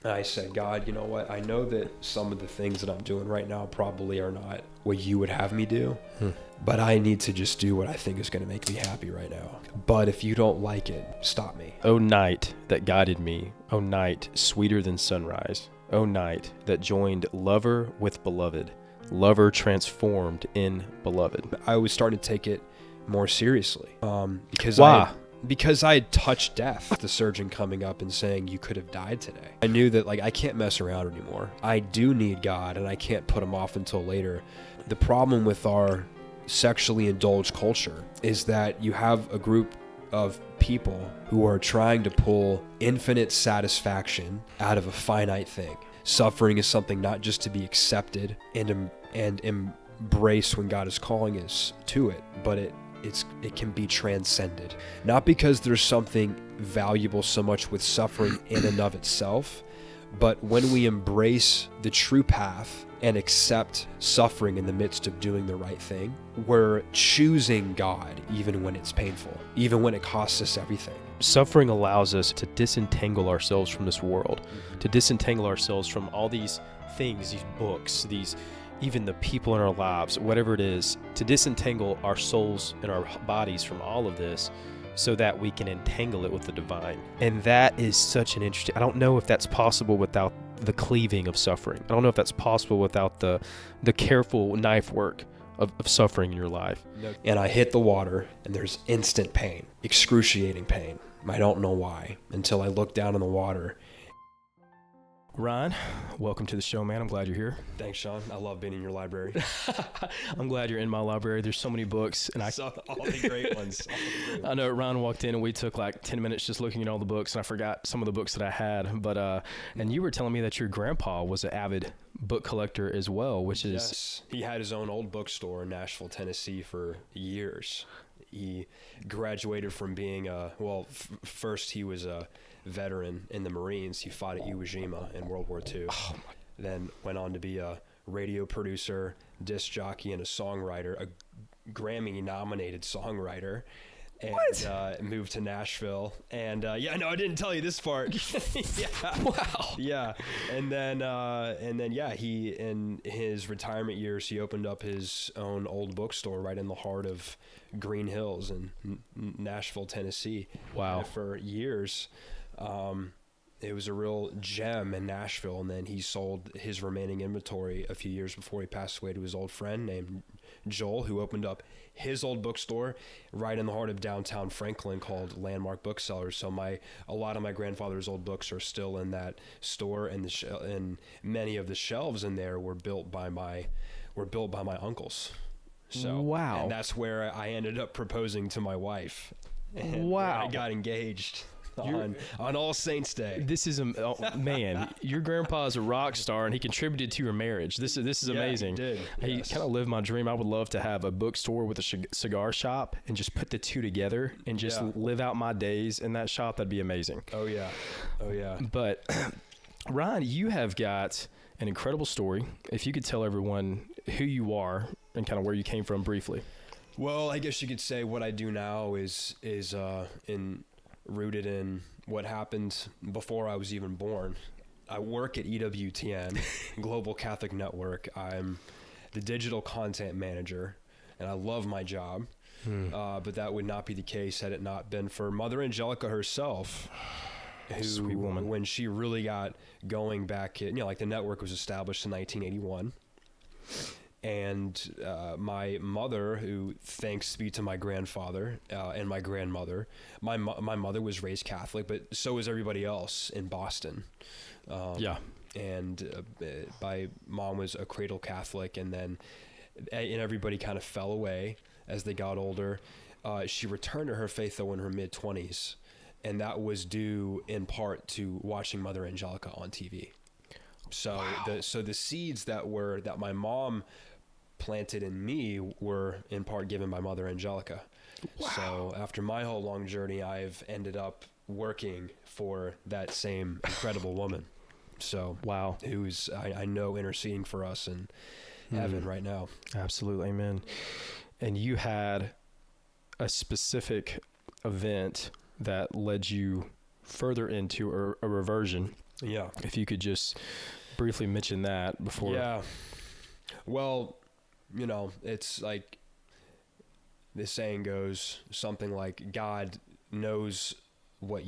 I said, God, you know what? I know that some of the things that I'm doing right now probably are not what you would have me do, but I need to just do what I think is going to make me happy right now. But if you don't like it, stop me. O night that guided me, O night sweeter than sunrise, O night that joined lover with beloved, lover transformed in beloved. I was starting to take it more seriously because Why? Because I had touched death, the surgeon coming up and saying you could have died today. I knew that I can't mess around anymore. I do need God, and I can't put him off until later. The problem with our sexually indulged culture is that you have a group of people who are trying to pull infinite satisfaction out of a finite thing. Suffering is something not just to be accepted and embraced when God is calling us to it, but it can be transcended. Not because there's something valuable so much with suffering in and of itself, but when we embrace the true path and accept suffering in the midst of doing the right thing, we're choosing God even when it's painful, even when it costs us everything. Suffering allows us to disentangle ourselves from this world, to disentangle ourselves from all these things, these books, even the people in our lives, whatever it is, to disentangle our souls and our bodies from all of this so that we can entangle it with the divine. And that is such an interesting, I don't know if that's possible without the cleaving of suffering. I don't know if that's possible without the careful knife work of suffering in your life. And I hit the water and there's instant pain, excruciating pain. I don't know why until I look down in the water. Ryan, welcome to the show, man. I'm glad you're here. Thanks, Sean. I love being in your library. I'm glad you're in my library. There's so many books, and I saw all the great ones. I know Ryan walked in, and we took 10 minutes just looking at all the books, and I forgot some of the books that I had. But and you were telling me that your grandpa was an avid book collector as well, which is yes. He had his own old bookstore in Nashville, Tennessee, for years. He graduated from being first he was a veteran in the Marines. He fought at Iwo Jima in World War II. Then went on to be a radio producer, disc jockey, and a songwriter, a Grammy-nominated songwriter. And moved to Nashville. And I didn't tell you this part. Yeah. Wow. Yeah. And then he, in his retirement years, he opened up his own old bookstore right in the heart of Green Hills in Nashville, Tennessee. Wow. And for years, it was a real gem in Nashville. And then he sold his remaining inventory a few years before he passed away to his old friend named Joel, who opened up his old bookstore right in the heart of downtown Franklin called Landmark Booksellers. So a lot of my grandfather's old books are still in that store, and many of the shelves in there were built by my uncles. So wow. And that's where I ended up proposing to my wife. And wow. I got engaged on All Saints Day. This is man. Your grandpa is a rock star, and he contributed to your marriage. This is amazing. He did. He Yes. kind of lived my dream. I would love to have a bookstore with a cigar shop and just put the two together and just live out my days in that shop. That'd be amazing. Oh yeah. But Ryan, you have got an incredible story. If you could tell everyone who you are and kind of where you came from briefly. Well, I guess you could say what I do now is rooted in what happened before I was even born. I work at EWTN, Global Catholic Network. I'm the digital content manager, and I love my job. But that would not be the case had it not been for Mother Angelica herself, who, sweet woman, when she really got going back in, the network was established in 1981. And my mother, who, thanks be to my grandfather and my grandmother, my mother was raised Catholic, but so was everybody else in Boston. And my mom was a cradle Catholic, and then everybody kind of fell away as they got older. She returned to her faith, though, in her mid-20s, and that was due in part to watching Mother Angelica on TV. So wow. the seeds that my mom planted in me were in part given by Mother Angelica. Wow. So after my whole long journey, I've ended up working for that same incredible woman. So wow, who's I know interceding for us in heaven right now. Absolutely, amen. And you had a specific event that led you further into a reversion Yeah. If you could just briefly mention that before. Yeah. Well, it's like the saying goes something like God knows what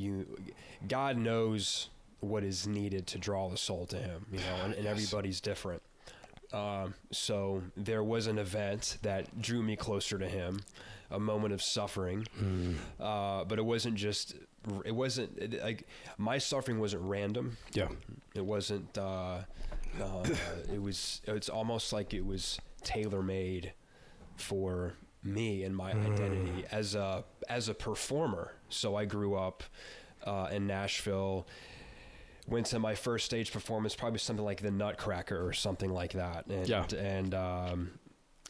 is needed to draw the soul to him, and everybody's different. So there was an event that drew me closer to him, a moment of suffering. But it wasn't my suffering wasn't random. Yeah. It wasn't, it's almost like it was tailor-made for me and my identity as a performer. So I grew up in Nashville, went to my first stage performance, probably something like the Nutcracker or something like that.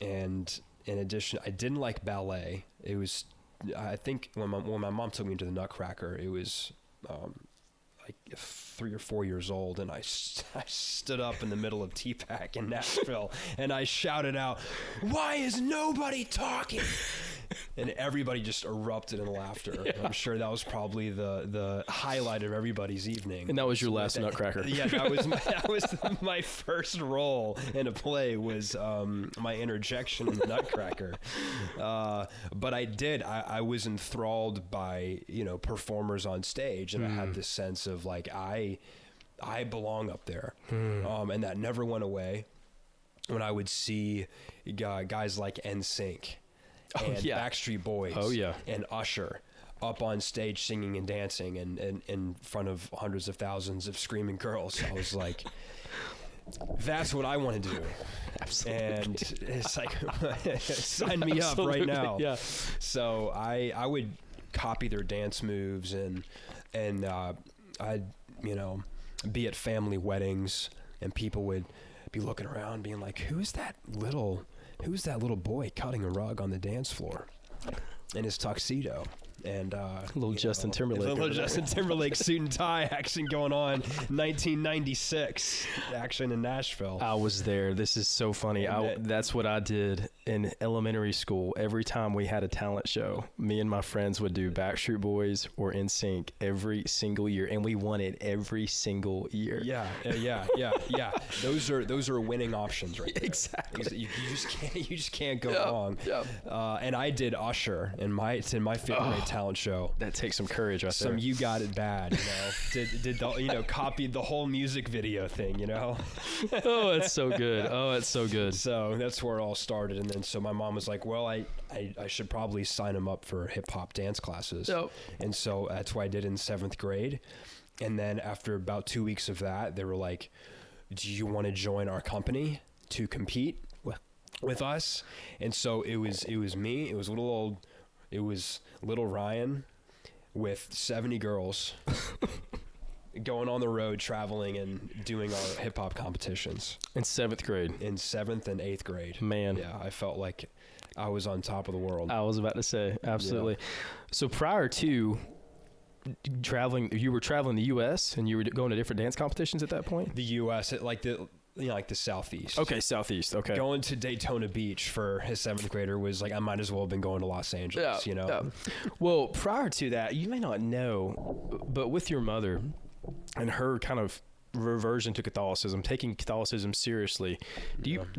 And in addition, I didn't like ballet. It was, I think when my mom took me to the Nutcracker, it was like 3 or 4 years old, and I stood up in the middle of T-Pack in Nashville, and I shouted out, "Why is nobody talking?" And everybody just erupted in laughter. Yeah. I'm sure that was probably the highlight of everybody's evening. And that was your last Nutcracker. Yeah, that was my first role in a play, was my interjection in the Nutcracker. But I was enthralled by performers on stage, and I had this sense of like I belong up there, and that never went away. When I would see guys like NSYNC. And Backstreet Boys and Usher up on stage singing and dancing and in front of hundreds of thousands of screaming girls. I was like, that's what I want to do. Absolutely. And it's like, sign me up right now. Yeah. So I would copy their dance moves and I'd, be at family weddings, and people would be looking around being like, who's that little boy cutting a rug on the dance floor in his tuxedo? And little Justin Timberlake suit and tie action going on. 1996 action in Nashville. I was there. This is so funny. That's what I did in elementary school. Every time we had a talent show, me and my friends would do Backstreet Boys or NSYNC every single year, and we won it every single year. Yeah. Those are winning options right there. Exactly. You just can't go wrong. Yeah. And I did Usher in my fifth grade talent show. That takes some courage right there. You got it bad, did the, copied the whole music video thing, Oh, it's so good. So that's where it all started. And then so my mom was like, well, I should probably sign him up for hip hop dance classes. Yep. And so that's what I did in 7th grade. And then after about 2 weeks of that, they were like, do you want to join our company to compete with us? And so it was me. It was little Ryan with 70 girls going on the road, traveling and doing our hip hop competitions. In 7th grade. In 7th and 8th grade. Man. Yeah, I felt like I was on top of the world. I was about to say, absolutely. Yeah. So prior to traveling, you were traveling the U.S. and you were going to different dance competitions at that point? The U.S., like the Southeast. Okay, Southeast. Okay. Going to Daytona Beach for his 7th grader was like, I might as well have been going to Los Angeles, Yeah. Well, prior to that, you may not know, but with your mother and her kind of reversion to Catholicism, taking Catholicism seriously,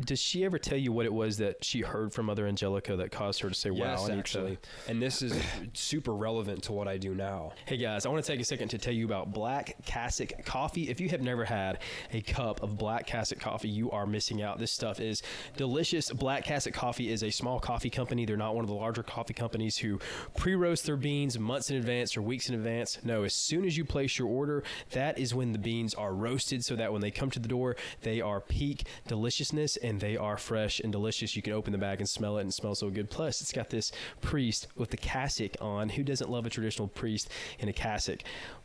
does she ever tell you what it was that she heard from Mother Angelica that caused her to say, wow, yes, actually. And this is super relevant to what I do now. Hey guys, I want to take a second to tell you about Black Cassock Coffee. If you have never had a cup of Black Cassock Coffee, you are missing out. This stuff is delicious. Black Cassock Coffee is a small coffee company. They're not one of the larger coffee companies who pre-roast their beans months in advance or weeks in advance. No, as soon as you place your order, that is when the beans are roasted, so that when they come to the door, they are peak deliciousness and they are fresh and delicious. You can open the bag and smell it, and it smells so good. Plus, it's got this priest with the cassock on. Who doesn't love a traditional priest in a cassock?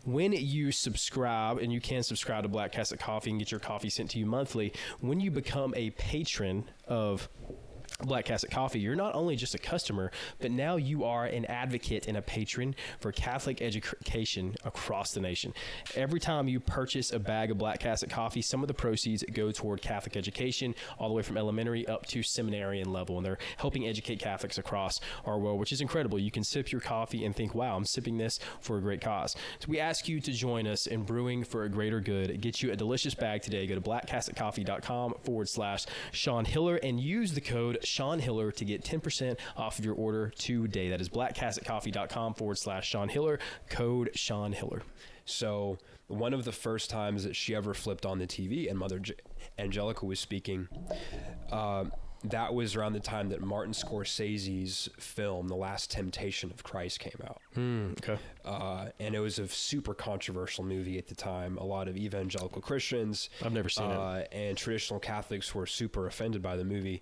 When you subscribe, and you can subscribe to Black Cassock Coffee and get your coffee sent to you monthly, when you become a patron of Black Casket Coffee, you're not only just a customer, but now you are an advocate and a patron for Catholic education across the nation. Every time you purchase a bag of Black Casket Coffee, some of the proceeds go toward Catholic education, all the way from elementary up to seminarian level, and they're helping educate Catholics across our world, which is incredible. You can sip your coffee and think, wow, I'm sipping this for a great cause. So we ask you to join us in brewing for a greater good. Get you a delicious bag today. Go to blackcassetcoffee.com/Sean Hiller and use the code Sean Hiller to get 10% off of your order today. That is blackcassetcoffee.com/Sean Hiller, code Sean Hiller. So one of the first times that she ever flipped on the TV and Mother Angelica was speaking, that was around the time that Martin Scorsese's film, The Last Temptation of Christ, came out. Okay. And it was a super controversial movie at the time. A lot of evangelical Christians, I've never seen it, and traditional Catholics were super offended by the movie.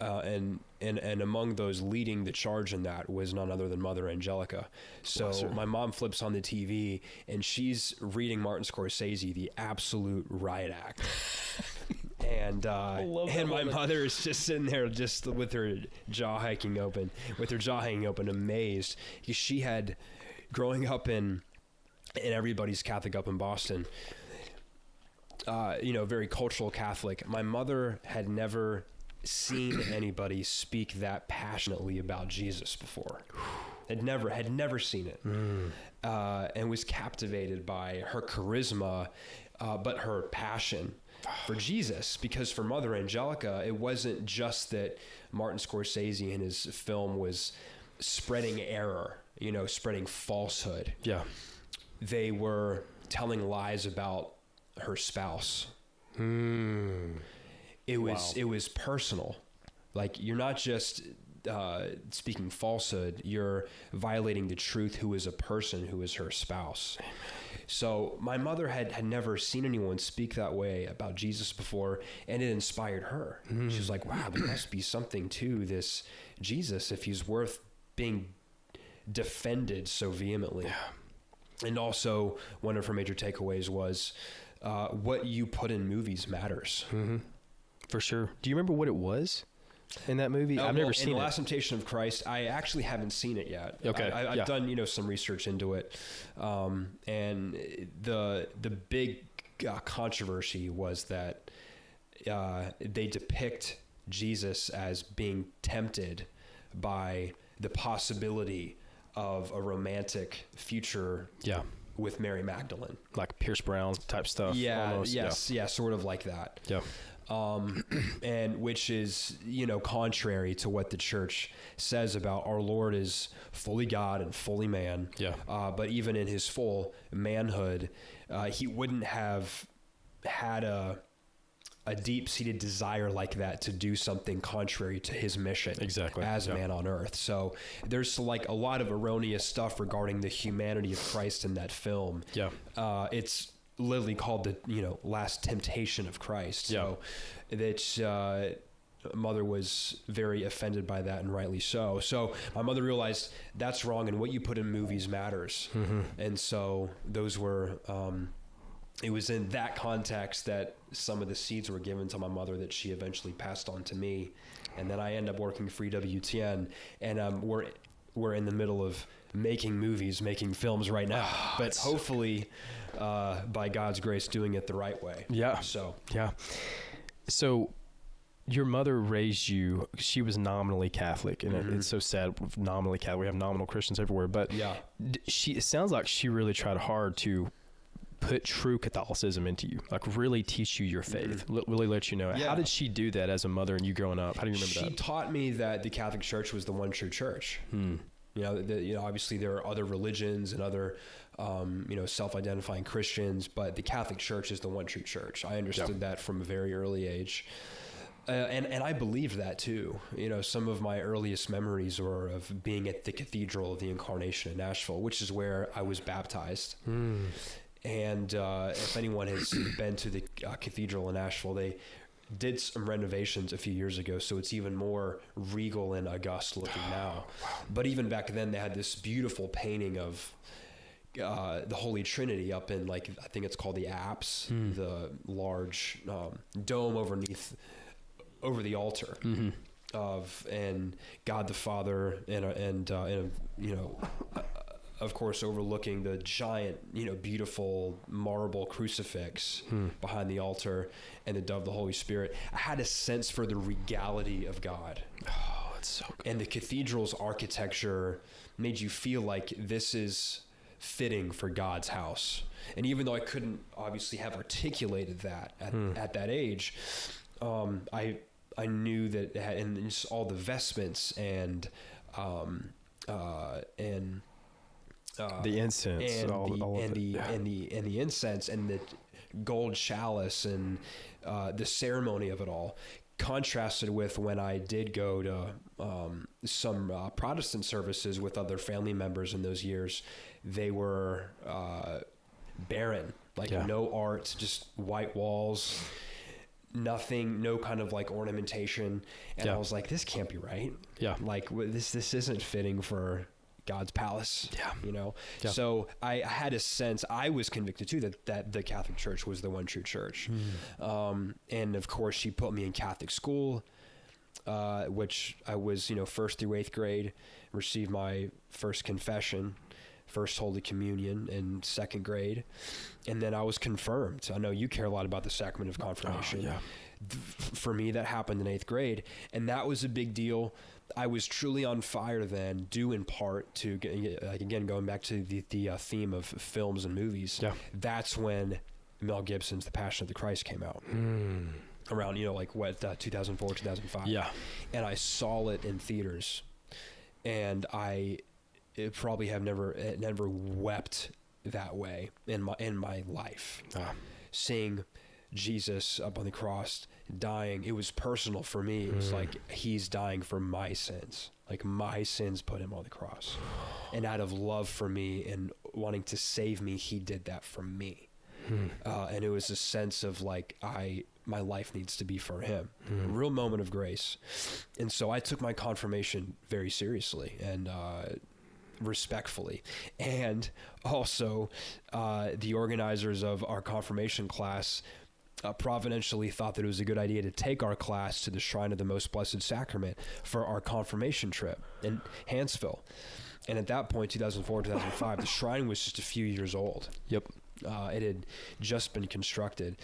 And among those leading the charge in that was none other than Mother Angelica. So my mom flips on the TV and she's reading Martin Scorsese, the absolute riot act. And my mother is just sitting there just with her jaw hanging open, amazed. She had, growing up in everybody's Catholic up in Boston, very cultural Catholic. My mother had never seen anybody speak that passionately about Jesus before. Had never seen it, and was captivated by her charisma, but her passion for Jesus. Because for Mother Angelica, it wasn't just that Martin Scorsese in his film was spreading error, spreading falsehood. Yeah, they were telling lies about her spouse. It was personal. Like, you're not just speaking falsehood, you're violating the truth, who is a person, who is her spouse. So my mother had never seen anyone speak that way about Jesus before, and it inspired her. She was like, wow, there must be something to this Jesus if he's worth being defended so vehemently. Yeah. And also, one of her major takeaways was what you put in movies matters. For sure. Do you remember what it was in that movie? I've never seen it. The Last Temptation of Christ, I actually haven't seen it yet. Okay. I've done, some research into it. And the big controversy was that they depict Jesus as being tempted by the possibility of a romantic future with Mary Magdalene. Like Pierce Brown type stuff. Yeah, almost. Yeah, sort of like that. Yeah. And which is, contrary to what the church says about our Lord is fully God and fully man. Yeah. But even in his full manhood, he wouldn't have had a deep-seated desire like that to do something contrary to his mission as a man on earth. So there's like a lot of erroneous stuff regarding the humanity of Christ in that film. Yeah. It's literally called the Last Temptation of Christ. So that mother was very offended by that, and rightly so. So my mother realized that's wrong, and what you put in movies matters. And so those were it was in that context that some of the seeds were given to my mother that she eventually passed on to me. And then I ended up working for EWTN, and we're in the middle of making films right now, but hopefully by God's grace doing it the right way. So your mother raised you, she was nominally Catholic, and it's so sad, nominally Catholic, we have nominal Christians everywhere, but it sounds like she really tried hard to put true Catholicism into you, like really teach you your faith, really let you know. How did she do that as a mother and you growing up? How do you remember that? She taught me that the Catholic Church was the one true church. Obviously there are other religions and other, self-identifying Christians, but the Catholic Church is the one true church. I understood that from a very early age. And I believed that too. Some of my earliest memories are of being at the Cathedral of the Incarnation in Nashville, which is where I was baptized. And if anyone has been to the Cathedral in Nashville, they did some renovations a few years ago, so it's even more regal and august looking now. But even back then, they had this beautiful painting of the Holy Trinity up in, I think it's called the apse, the large dome over the altar. and God the Father, and of course, overlooking the giant, beautiful marble crucifix behind the altar, and the dove, the Holy Spirit. I had a sense for the regality of God. Oh, it's so good. And the cathedral's architecture made you feel like this is fitting for God's house. And even though I couldn't obviously have articulated that at that age, I knew that it had, and just all the vestments and the incense and the incense and the gold chalice and the ceremony of it all, contrasted with when I did go to some Protestant services with other family members in those years. They were barren, no art, just white walls, nothing, no kind of like ornamentation. And I was like, this can't be right. Yeah. Like this isn't fitting for God's palace. Yeah. Yeah. So I had a sense, I was convicted too, that the Catholic Church was the one true church. And of course she put me in Catholic school, which I was, first through 8th grade, received my first confession, first Holy Communion in 2nd grade. And then I was confirmed. I know you care a lot about the sacrament of confirmation. Oh, yeah. For me, that happened in 8th grade. And that was a big deal. I was truly on fire then, due in part to, again, going back to the theme of films and movies. Yeah. That's when Mel Gibson's The Passion of the Christ came out. Around, 2004, 2005. Yeah. And I saw it in theaters. And it probably have never wept that way in my life. Seeing Jesus up on the cross dying, it was personal for me. It was like he's dying for my sins. Like my sins put him on the cross. And out of love for me and wanting to save me, he did that for me. And it was a sense of like, my life needs to be for him. A real moment of grace. And so I took my confirmation very seriously and respectfully. And also the organizers of our confirmation class providentially thought that it was a good idea to take our class to the Shrine of the Most Blessed Sacrament for our confirmation trip in Hansville. And at that point, 2004, 2005, the shrine was just a few years old. Yep. It had just been constructed.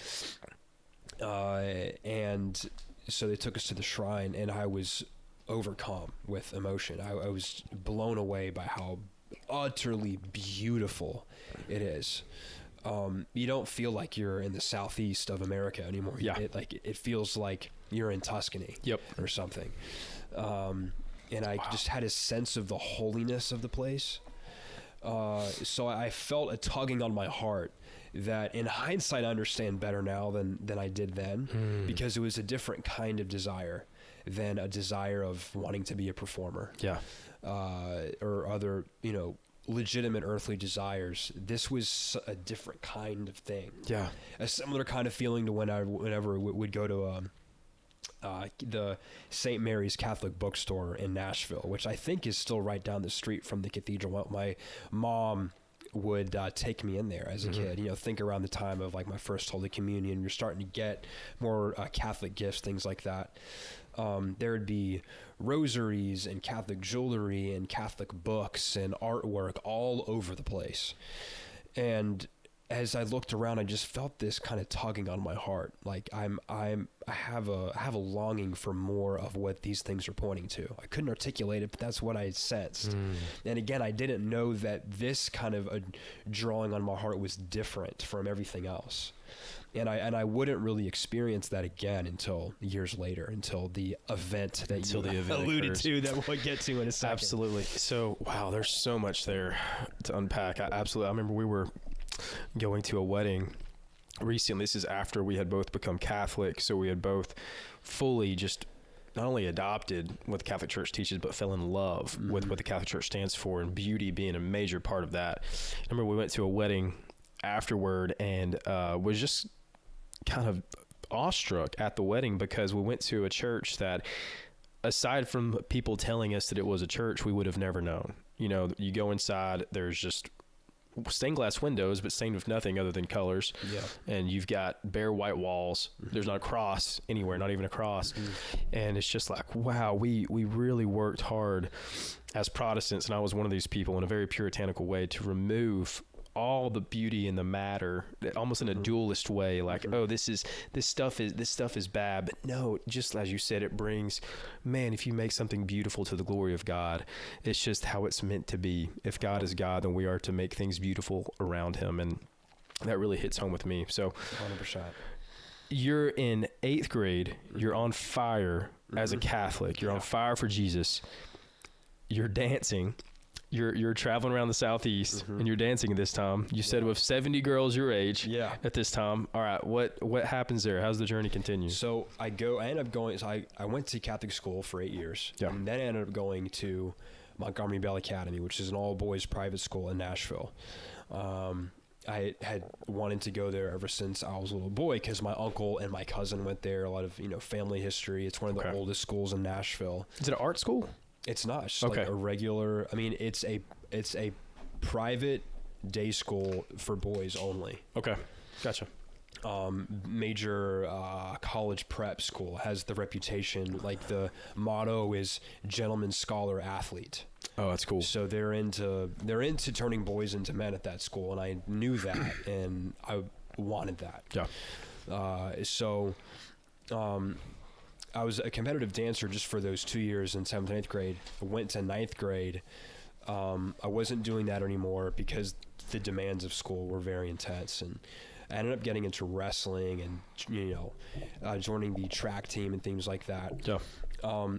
And so they took us to the shrine, and I was overcome with emotion. I was blown away by how utterly beautiful it is. You don't feel like you're in the southeast of America anymore. Yeah. It feels like you're in Tuscany. Yep. Or something. And I just had a sense of the holiness of the place. So I felt a tugging on my heart that in hindsight I understand better now than I did then, because it was a different kind of desire than a desire of wanting to be a performer. Yeah. Or other, legitimate earthly desires. This was a different kind of thing. Yeah. A similar kind of feeling to whenever we would go to the St. Mary's Catholic bookstore in Nashville, which I think is still right down the street from the cathedral. My mom would take me in there as a kid. Think around the time of like my first Holy Communion, you're starting to get more Catholic gifts, things like that. There would be rosaries and Catholic jewelry and Catholic books and artwork all over the place. And as I looked around, I just felt this kind of tugging on my heart. Like I have a longing for more of what these things are pointing to. I couldn't articulate it, but that's what I sensed. And again, I didn't know that this kind of a drawing on my heart was different from everything else. And I wouldn't really experience that again until years later, until the event that you alluded to that we'll get to in a second. Absolutely. So, wow, there's so much there to unpack. I remember we were going to a wedding recently. This is after we had both become Catholic, so we had both fully just not only adopted what the Catholic Church teaches, but fell in love with what the Catholic Church stands for, and beauty being a major part of that. I remember we went to a wedding afterward and was just kind of awestruck at the wedding, because we went to a church that, aside from people telling us that it was a church, we would have never known. You go inside, there's just stained glass windows, but stained with nothing other than colors. Yeah. And you've got bare white walls. There's not a cross anywhere, not even a cross. And it's just like, wow, we really worked hard as Protestants, and I was one of these people in a very puritanical way, to remove all the beauty and the matter, almost in a dualist way, like, oh, this stuff is bad. But no, just as you said, it brings, man, if you make something beautiful to the glory of God, it's just how it's meant to be. If God is God, then we are to make things beautiful around him. And that really hits home with me. So 100%. You're in 8th grade, you're on fire as a Catholic, you're on fire for Jesus, you're dancing. You're traveling around the Southeast and you're dancing at this time. You said with 70 girls your age at this time. All right, what happens there? How's the journey continue? So I ended up going, so I went to Catholic school for 8 years. Yeah. And then I ended up going to Montgomery Bell Academy, which is an all-boys private school in Nashville. I had wanted to go there ever since I was a little boy because my uncle and my cousin went there, a lot of, family history. It's one of the oldest schools in Nashville. Is it an art school? It's not. It's just like a regular. I mean, it's a private day school for boys only. Okay, gotcha. Major college prep school, has the reputation. Like the motto is "Gentleman, Scholar, Athlete." Oh, that's cool. So they're into turning boys into men at that school, and I knew that, and I wanted that. Yeah. I was a competitive dancer just for those 2 years in 7th and 8th grade. I went to 9th grade. I wasn't doing that anymore because the demands of school were very intense, and I ended up getting into wrestling and joining the track team and things like that. Yeah.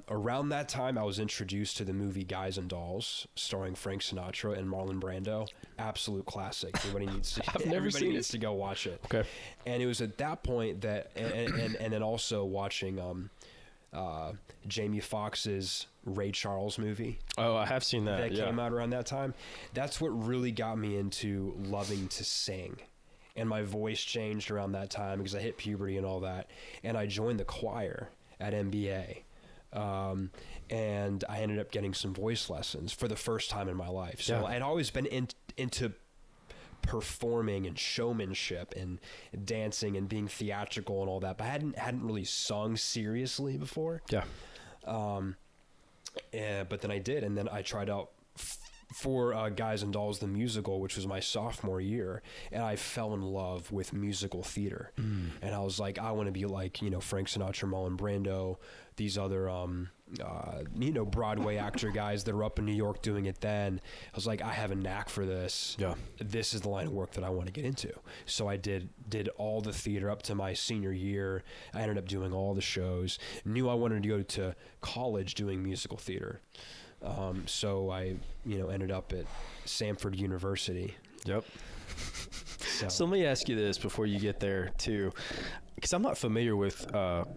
Around that time, I was introduced to the movie Guys and Dolls, starring Frank Sinatra and Marlon Brando. Absolute classic. Everybody needs to go watch it. Okay. And it was at that point that, and then also watching Jamie Foxx's Ray Charles movie. Oh, I have seen that. That came out around that time. That's what really got me into loving to sing. And my voice changed around that time because I hit puberty and all that. And I joined the choir at MBA. And I ended up getting some voice lessons for the first time in my life. So I'd always been into performing and showmanship and dancing and being theatrical and all that, but I hadn't really sung seriously before. Yeah. But then I did, and then I tried out for Guys and Dolls the musical, which was my sophomore year, and I fell in love with musical theater. And I was like, I want to be like Frank Sinatra, Marlon Brando, these other Broadway actor guys that are up in New York doing it then. I was like, I have a knack for this. Yeah, this is the line of work that I want to get into. So I did all the theater up to my senior year. I ended up doing all the shows. Knew I wanted to go to college doing musical theater. So I, ended up at Samford University. Yep. So let me ask you this before you get there too, because I'm not familiar with the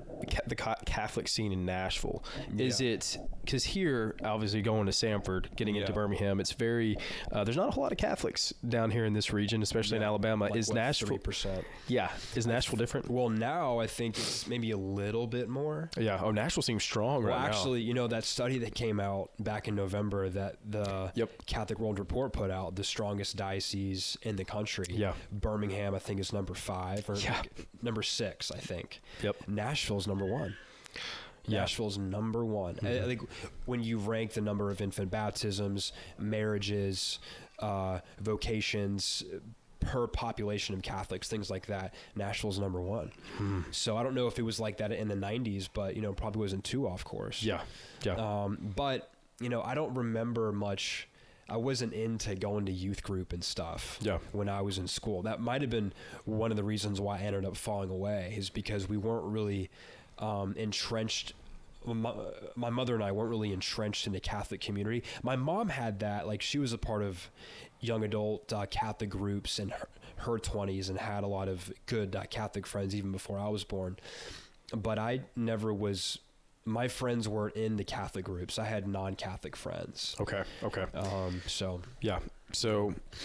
Catholic scene in Nashville. Is it, because here, obviously going to Samford, getting into Birmingham, it's very, there's not a whole lot of Catholics down here in this region, especially in Alabama. Like, is Nashville 3%? Yeah. Is Nashville different? Well, now I think it's maybe a little bit more. Yeah. Oh, Nashville seems strong right now. Well, actually, that study that came out back in November that the Catholic World Report put out, the strongest diocese in the country. Yeah. Birmingham, I think, is number 5 or number 6, I think. Yep. Nashville's number 1. Nashville's number 1. I think when you rank the number of infant baptisms, marriages, vocations per population of Catholics, things like that, Nashville's number 1. So I don't know if it was like that in the 90s, but probably wasn't too off course. Yeah. But I don't remember much. I wasn't into going to youth group and stuff when I was in school. That might have been one of the reasons why I ended up falling away, is because we weren't really entrenched. My mother and I weren't really entrenched in the Catholic community. My mom had that. Like, she was a part of young adult Catholic groups in her 20s and had a lot of good Catholic friends even before I was born. But I never was... My friends weren't in the Catholic groups. I had non-Catholic friends. Okay. So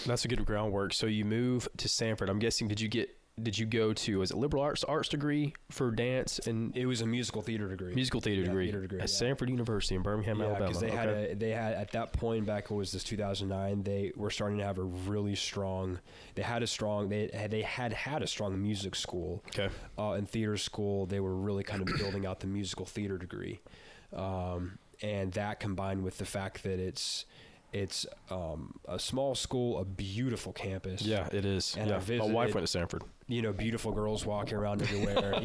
that's a good groundwork. So you move to Samford. I'm guessing, did you get did you go to, was it liberal arts degree for dance? And It was a musical theater degree. Degree at Sanford University in Birmingham, Alabama. Because they had at that point back, what was this, 2009, they were starting to have a really strong, they had a strong music school. Okay. And theater school. They were really kind of building out the musical theater degree. And that combined with the fact that it's a small school, a beautiful campus. Yeah, it is. And my wife went to Sanford. Beautiful girls walking around everywhere.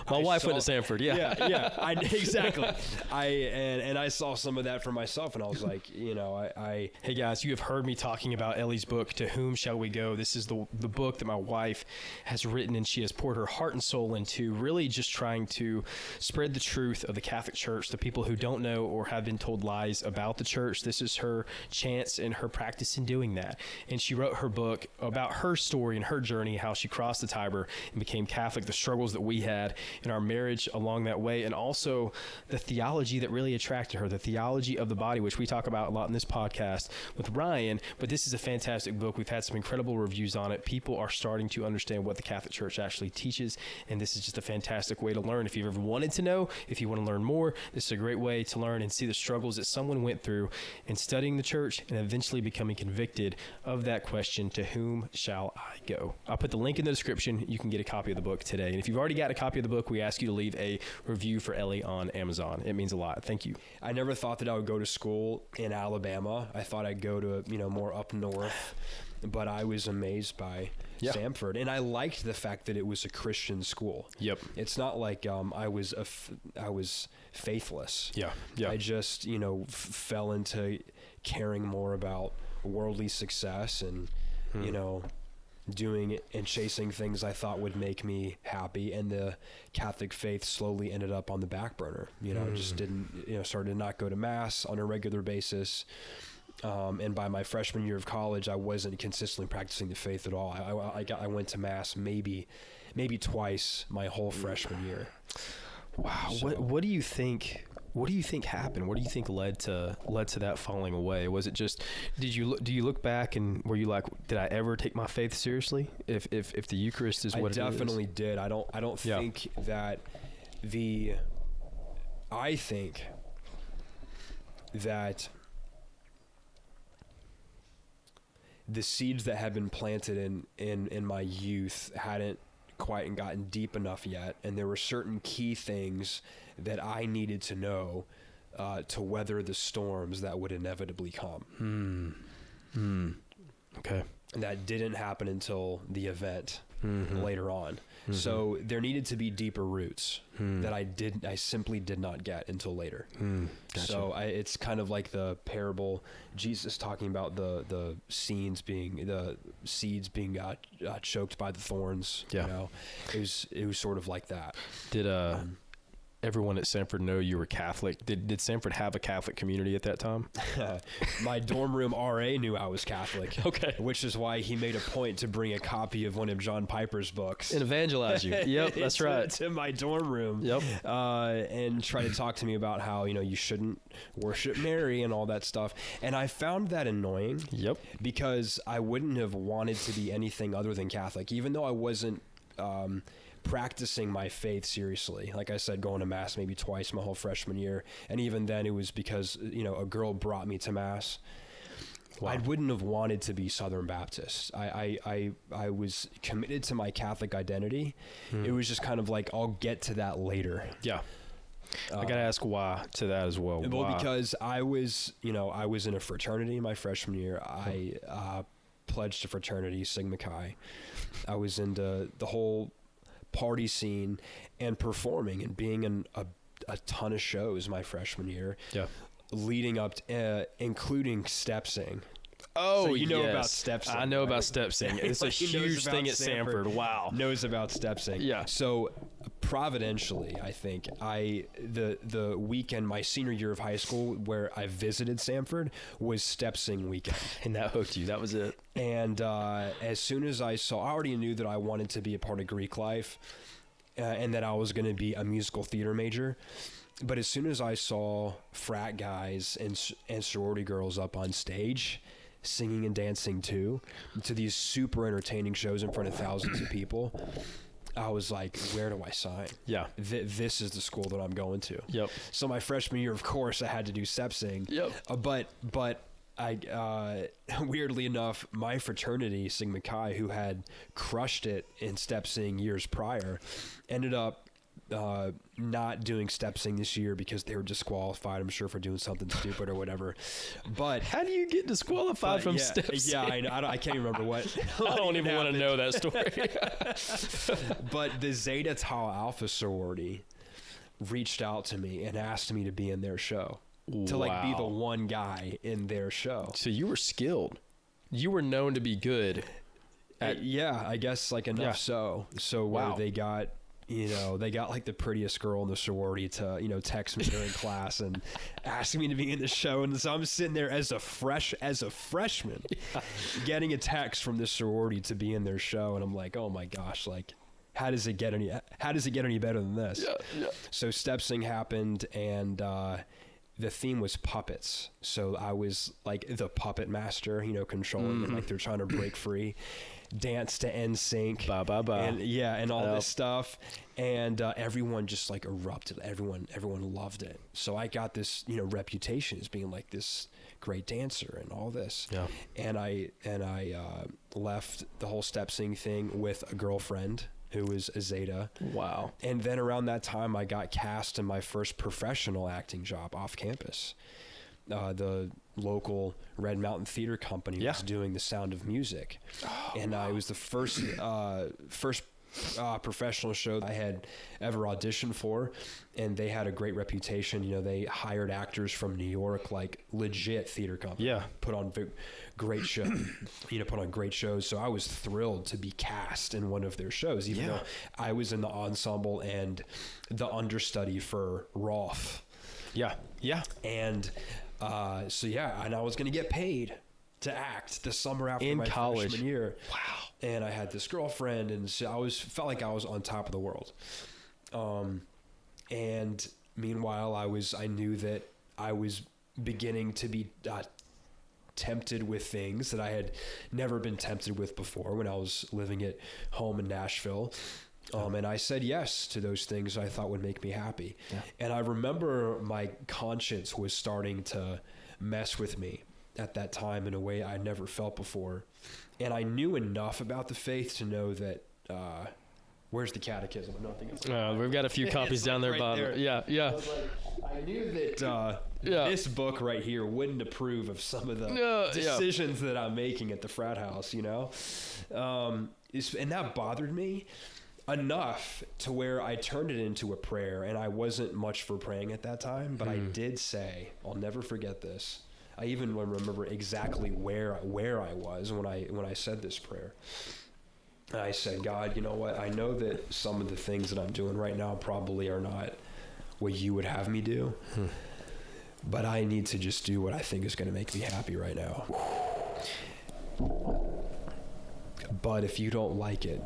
My wife went to Sanford. Yeah. Exactly. I saw some of that for myself, and I was like, Hey guys, you have heard me talking about Ellie's book, To Whom Shall We Go? This is the book that my wife has written, and she has poured her heart and soul into, really just trying to spread the truth of the Catholic Church to people who don't know or have been told lies about the church. This is her chance and her practice in doing that. And she wrote her book about her story and her journey, how she crossed the Tiber and became Catholic, the struggles that we had in our marriage along that way, and also the theology that really attracted her, the theology of the body, which we talk about a lot in this podcast with Ryan. But this is a fantastic book. We've had some incredible reviews on it. People are starting to understand what the Catholic Church actually teaches, and this is just a fantastic way to learn. If you've ever wanted to know, if you want to learn more, this is a great way to learn and see the struggles that someone went through in studying the church and eventually becoming convicted of that question, to whom shall I go? I'll put the link in the description. You can get a copy of the book today. And if you've already got a copy of the book, we ask you to leave a review for Ellie on Amazon. It means a lot. Thank you. I never thought that I would go to school in Alabama. I thought I'd go to, more up north, but I was amazed by Samford. And I liked the fact that it was a Christian school. Yep. It's not like I was faithless. Yeah. I just, fell into caring more about worldly success and, doing it and chasing things I thought would make me happy, and the Catholic faith slowly ended up on the back burner. Just didn't, started to not go to mass on a regular basis. And by my freshman year of college, I wasn't consistently practicing the faith at all. I went to mass maybe twice my whole freshman year. Wow. So, what do you think? What do you think happened? What do you think led to that falling away? Was it just, do you look back and were you like, did I ever take my faith seriously? If the Eucharist is what it is? I definitely did. I don't think that I think that the seeds that had been planted in my youth hadn't quite gotten deep enough yet, and there were certain key things that I needed to know to weather the storms that would inevitably come. Okay. And that didn't happen until the event later on. So there needed to be deeper roots that I simply did not get until later. Gotcha. So it's kind of like the parable, Jesus talking about the seeds being choked by the thorns. Yeah. It was sort of like that. Did everyone at Sanford know you were Catholic? Did Sanford have a Catholic community at that time? My dorm room RA knew I was Catholic. Okay. Which is why he made a point to bring a copy of one of John Piper's books And evangelize you. Yep, that's right. To my dorm room. Yep. And try to talk to me about how, you shouldn't worship Mary and all that stuff. And I found that annoying. Yep. Because I wouldn't have wanted to be anything other than Catholic, even though I wasn't practicing my faith seriously. Like I said, going to mass maybe twice my whole freshman year, and even then it was because a girl brought me to mass. Wow. I wouldn't have wanted to be Southern Baptist. I was committed to my Catholic identity. It was just kind of like, I'll get to that later. Yeah. I gotta ask why to that as well. Well, because I was in a fraternity my freshman year. I pledged to fraternity Sigma Chi. I was into the whole party scene and performing and being in a ton of shows my freshman year. Yeah. Leading up to, including step sing. Oh, so you know about step sing. I know about step sing. It's a huge thing at Sanford. Wow. Knows about step sing. Yeah. So providentially, I think the weekend, my senior year of high school, where I visited Sanford, was step sing weekend. And that hooked you. That was it. And as soon as I already knew that I wanted to be a part of Greek life, and that I was going to be a musical theater major. But as soon as I saw frat guys and sorority girls up on stage, singing and dancing too, to these super entertaining shows in front of thousands of people, I was like, where do I sign? Yeah. This is the school that I'm going to. Yep. So my freshman year, of course, I had to do step sing. Yep. But I weirdly enough, my fraternity, Sigma Chi, who had crushed it in step sing years prior, ended up not doing step sing this year because they were disqualified, I'm sure, for doing something stupid or whatever. But how do you get disqualified from step sing? Yeah, I know. I can't remember what. I don't even want to know that story. But the Zeta Tau Alpha sorority reached out to me and asked me to be in their show. To like be the one guy in their show. So you were skilled. You were known to be good. I guess like enough so where they got, they got like the prettiest girl in the sorority to, text me during class and ask me to be in the show. And so I'm sitting there as a freshman getting a text from this sorority to be in their show. And I'm like, oh my gosh, like, how does it get any better than this? Yeah. So step sing happened, and, the theme was puppets. So I was like the puppet master, controlling them like they're trying to break free. Dance to NSYNC. Ba ba ba. And all this stuff. And everyone just like erupted. Everyone loved it. So I got this, reputation as being like this great dancer and all this. Yeah. And I left the whole step sing thing with a girlfriend who was a Zeta. Wow. And then around that time, I got cast in my first professional acting job off campus. The local Red Mountain Theater Company was doing The Sound of Music. I was the first professional show I had ever auditioned for, and they had a great reputation. They hired actors from New York, like legit theater company. Yeah. Put on great show, put on great shows. So I was thrilled to be cast in one of their shows, even though I was in the ensemble and the understudy for Rolf. Yeah. Yeah. And and I was going to get paid to act the summer after my college. freshman year. Wow. And I had this girlfriend, and so I felt like I was on top of the world. And meanwhile, I knew that I was beginning to be tempted with things that I had never been tempted with before when I was living at home in Nashville. And I said yes to those things I thought would make me happy. Yeah. And I remember my conscience was starting to mess with me at that time in a way I never felt before. And I knew enough about the faith to know that, where's the catechism? We've got a few copies down there, Bob. There. Yeah. I knew that this book right here wouldn't approve of some of the decisions that I'm making at the frat house, and that bothered me enough to where I turned it into a prayer. And I wasn't much for praying at that time, but I did say, I'll never forget this. I even remember exactly where I was when I said this prayer. And I said, God, you know what? I know that some of the things that I'm doing right now probably are not what you would have me do, but I need to just do what I think is going to make me happy right now. But if you don't like it,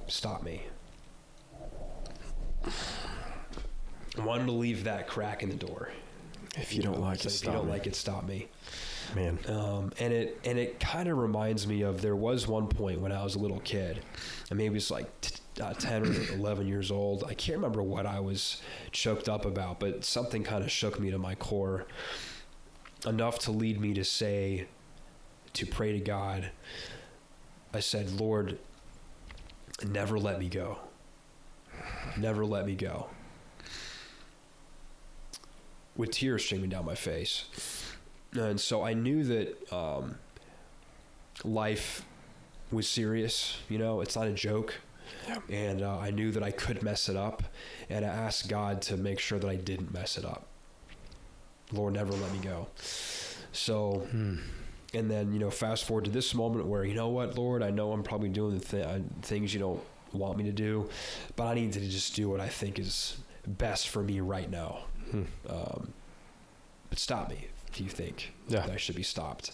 stop me. I wanted to leave that crack in the door. If you don't like it, stop me. If you don't like it, stop me. Man. And it kind of reminds me of, there was one point when I was a little kid, and maybe it's like 10 or 11 years old. I can't remember what I was choked up about, but something kind of shook me to my core enough to lead me to pray to God. I said, Lord, never let me go. Never let me go. With tears streaming down my face. And so I knew that life was serious. It's not a joke. Yeah. And I knew that I could mess it up. And I asked God to make sure that I didn't mess it up. Lord, never let me go. So, and then, fast forward to this moment where, you know what, Lord, I know I'm probably doing the things you don't want me to do, but I need to just do what I think is best for me right now. But stop me if you think that I should be stopped.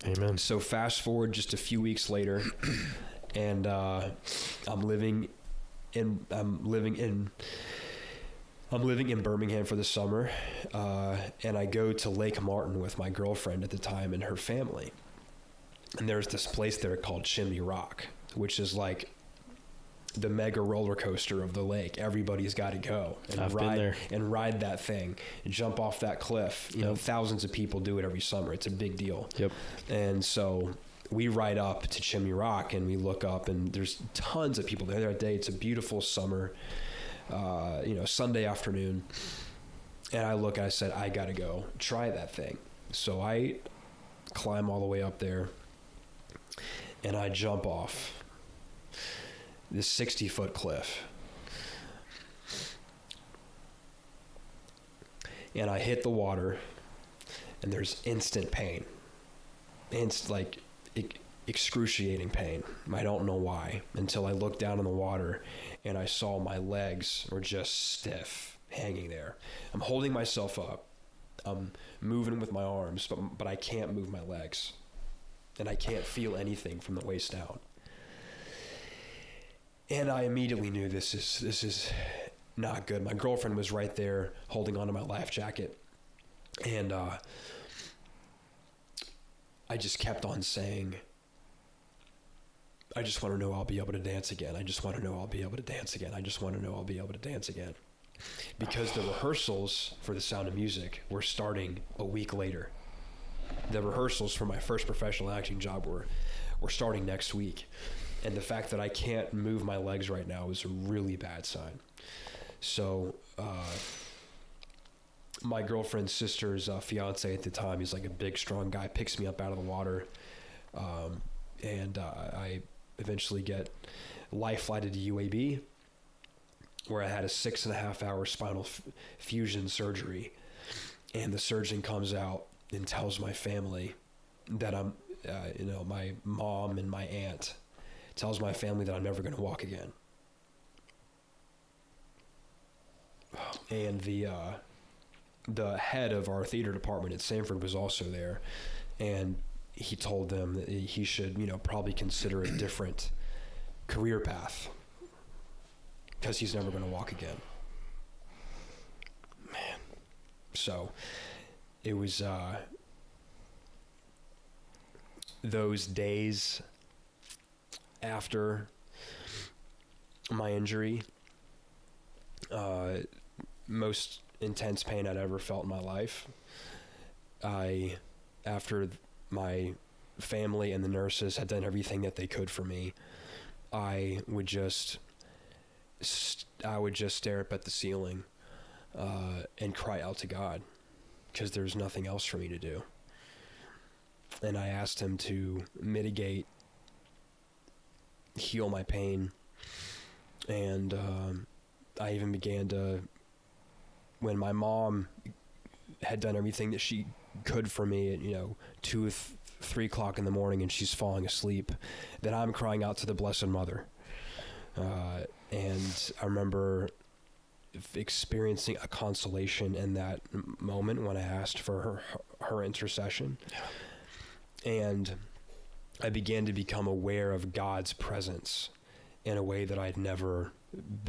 Amen. So fast forward just a few weeks later, and I'm living in I'm living in Birmingham for the summer, and I go to Lake Martin with my girlfriend at the time and her family. And there's this place there called Chimney Rock, which is like the mega roller coaster of the lake. Everybody's got to go and ride that thing and jump off that cliff. You know, thousands of people do it every summer. It's a big deal. Yep. And so we ride up to Chimney Rock and we look up and there's tons of people there that day. It's a beautiful summer, Sunday afternoon. And I look and I said, I got to go try that thing. So I climb all the way up there and I jump off this 60-foot cliff. And I hit the water and there's instant pain. It's like excruciating pain. I don't know why, until I looked down in the water and I saw my legs were just stiff, hanging there. I'm holding myself up. I'm moving with my arms, but I can't move my legs. And I can't feel anything from the waist down. And I immediately knew this is not good. My girlfriend was right there holding onto my life jacket. And I just kept on saying, I just want to know I'll be able to dance again. I just want to know I'll be able to dance again. I just want to know I'll be able to dance again. Because the rehearsals for The Sound of Music were starting a week later. The rehearsals for my first professional acting job were starting next week. And the fact that I can't move my legs right now is a really bad sign. So my girlfriend's sister's fiance at the time, he's like a big, strong guy, picks me up out of the water. And I eventually get life flighted to UAB, where I had a 6.5-hour spinal fusion surgery. And the surgeon comes out and tells my family that I'm, my mom and my aunt tells my family that I'm never going to walk again. And the head of our theater department at Sanford was also there, and he told them that he should, probably consider a different career path because he's never going to walk again. Man. So it was those days after my injury, most intense pain I'd ever felt in my life. After my family and the nurses had done everything that they could for me, I would just stare up at the ceiling and cry out to God, because there's nothing else for me to do. And I asked him to mitigate, heal my pain. And I even began to, when my mom had done everything that she could for me at 2 3 o'clock in the morning and she's falling asleep, then I'm crying out to the Blessed Mother. And I remember experiencing a consolation in that moment when I asked for her intercession. And I began to become aware of God's presence in a way that I'd never